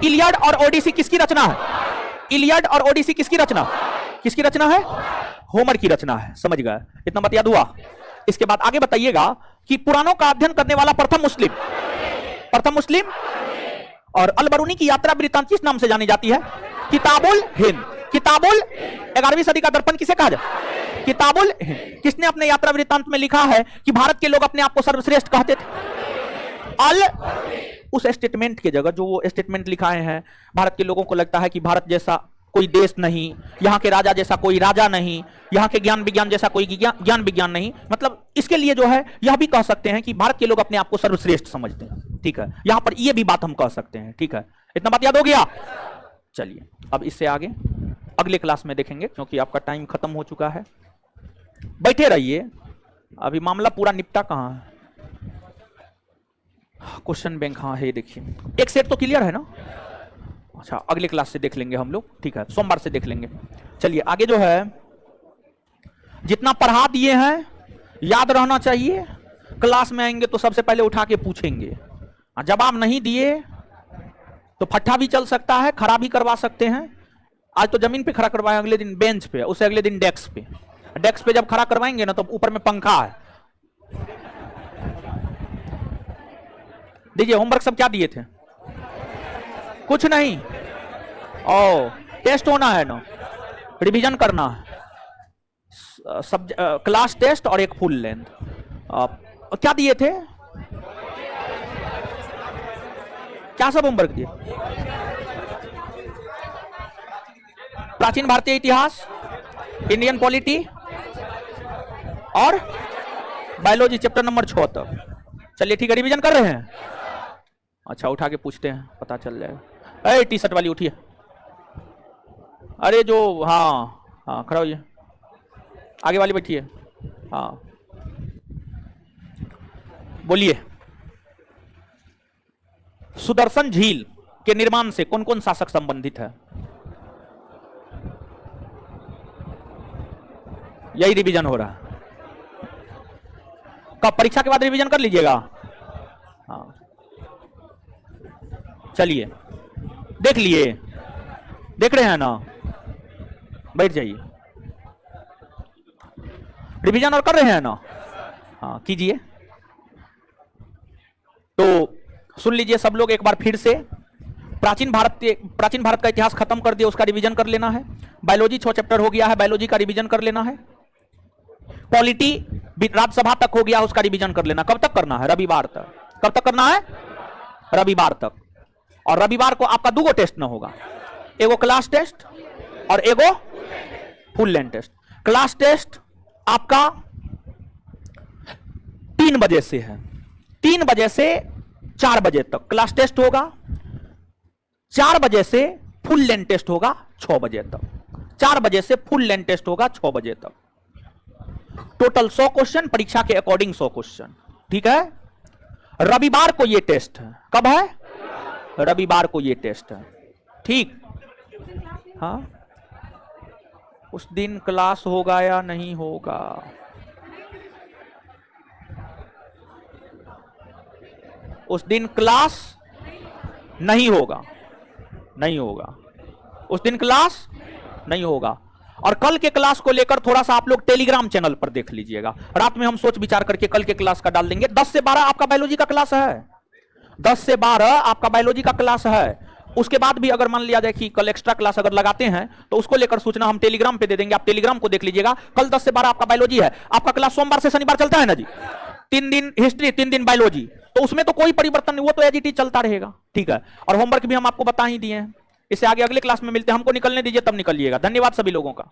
इलियड और ओडिसी किसकी रचना है? इलियड और ओडिसी किसकी रचना? किसकी रचना है? होमर की रचना है। समझ गए? इतना बात याद हुआ? इसके बाद आगे बताइएगा कि पुराणों का अध्ययन करने वाला प्रथम मुस्लिम और अल बरूनी की यात्रा वृत्तांत किस नाम से जानी जाती है? किताबुल हिंद। किताबुल 11वीं सदी का दर्पण किसे कहा जाए? किताबुल हिंद। किसने अपने यात्रा वृत्तांत में लिखा है कि भारत के लोग अपने आप को सर्वश्रेष्ठ कहते थे? उस स्टेटमेंट की जगह जो वो स्टेटमेंट लिखाए हैं, भारत के लोगों को लगता है कि भारत जैसा कोई देश नहीं, यहाँ के राजा जैसा कोई राजा नहीं, यहाँ के ज्ञान विज्ञान जैसा कोई ज्ञान विज्ञान नहीं, मतलब इसके लिए जो है यह भी कह सकते हैं कि भारत के लोग अपने आप को सर्वश्रेष्ठ समझते हैं। ठीक है, यहां पर ये भी बात हम कह सकते हैं। ठीक है, इतना बात याद हो गया? चलिए अब इससे आगे अगले क्लास में देखेंगे, क्योंकि आपका टाइम खत्म हो चुका है। बैठे रहिए, अभी मामला पूरा निपटा कहां है? क्वेश्चन बैंक, हाँ है, देखिए एक सेट तो क्लियर है ना? अच्छा, अगले क्लास से देख लेंगे हम लोग। ठीक है, सोमवार से देख लेंगे। चलिए आगे जो है, जितना पढ़ा दिए हैं याद रहना चाहिए। क्लास में आएंगे तो सबसे पहले उठा के पूछेंगे, जवाब नहीं दिए तो फट्टा भी चल सकता है, खड़ा भी करवा सकते हैं। आज तो जमीन पे खड़ा करवाए, अगले दिन बेंच पे, उससे अगले दिन डेस्क पे। डेस्क पे जब खड़ा करवाएंगे ना तो ऊपर में पंखा है। दीजिए, होमवर्क सब क्या दिए थे? कुछ नहीं। ओ, टेस्ट होना है ना, रिवीजन करना है, सब क्लास टेस्ट और एक फुल लेंथ। क्या दिए थे? क्या सब होमवर्क दिए? प्राचीन भारतीय इतिहास, इंडियन पॉलिटी और बायोलॉजी चैप्टर नंबर 6 तक। चलिए ठीक है, रिवीजन कर रहे हैं? अच्छा, उठा के पूछते हैं, पता चल जाएगा। अरे टी शर्ट वाली उठिए। अरे जो, हाँ हाँ खड़ा होइए। आगे वाली बैठिए। हाँ बोलिए। सुदर्शन झील के निर्माण से कौन कौन शासक संबंधित है? यही रिवीजन हो रहा है। कब? परीक्षा के बाद रिवीजन कर लीजिएगा। हाँ चलिए, देख लिए, देख रहे हैं ना? बैठ जाइए, रिवीजन और कर रहे हैं ना? हाँ कीजिए। तो सुन लीजिए सब लोग एक बार फिर से। प्राचीन भारत का इतिहास खत्म कर दिया, उसका रिवीजन कर लेना है। बायोलॉजी 6 चैप्टर हो गया है, बायोलॉजी का रिवीजन कर लेना है। पॉलिटी राज्यसभा तक हो गया, उसका रिवीजन कर लेना। कब तक करना है? रविवार तक। कब तक करना है? रविवार तक। और रविवार को आपका 2 टेस्ट ना होगा, एगो क्लास टेस्ट और एगो full length test. Class test आपका 3 बजे से है, 3 बजे से 4 बजे तक क्लास टेस्ट होगा। 4 बजे से फुल लेंथ टेस्ट होगा 6 बजे तक। 4 बजे से फुल लेंथ टेस्ट होगा 6 बजे तक। टोटल 100 क्वेश्चन, परीक्षा के अकॉर्डिंग 100 क्वेश्चन। ठीक है, रविवार को ये टेस्ट है। कब है? रविवार को ये टेस्ट है। ठीक, हाँ उस दिन क्लास होगा या नहीं होगा? उस दिन क्लास नहीं होगा, नहीं होगा, उस दिन क्लास नहीं होगा। और कल के क्लास को लेकर थोड़ा सा आप लोग टेलीग्राम चैनल पर देख लीजिएगा। रात में हम सोच विचार करके कल के क्लास का डाल देंगे। 10 से 12 आपका बायोलॉजी का क्लास है, 10 से 12 आपका बायोलॉजी का क्लास है। उसके बाद भी अगर मान लिया जाए कि कल एक्स्ट्रा क्लास अगर लगाते हैं तो उसको लेकर सूचना हम टेलीग्राम पे दे देंगे, आप टेलीग्राम को देख लीजिएगा। कल 10 से 12 आपका बायोलॉजी है। आपका क्लास सोमवार से शनिवार चलता है ना जी, 3 दिन हिस्ट्री, 3 दिन बायोलॉजी, तो उसमें तो कोई परिवर्तन नहीं, वो तो एज इट इज चलता रहेगा। ठीक है, और होमवर्क भी हम आपको बता ही दिए हैं। इससे आगे अगले क्लास में मिलते हैं। हमको निकलने दीजिए, तब निकलिएगा। धन्यवाद सभी लोगों का।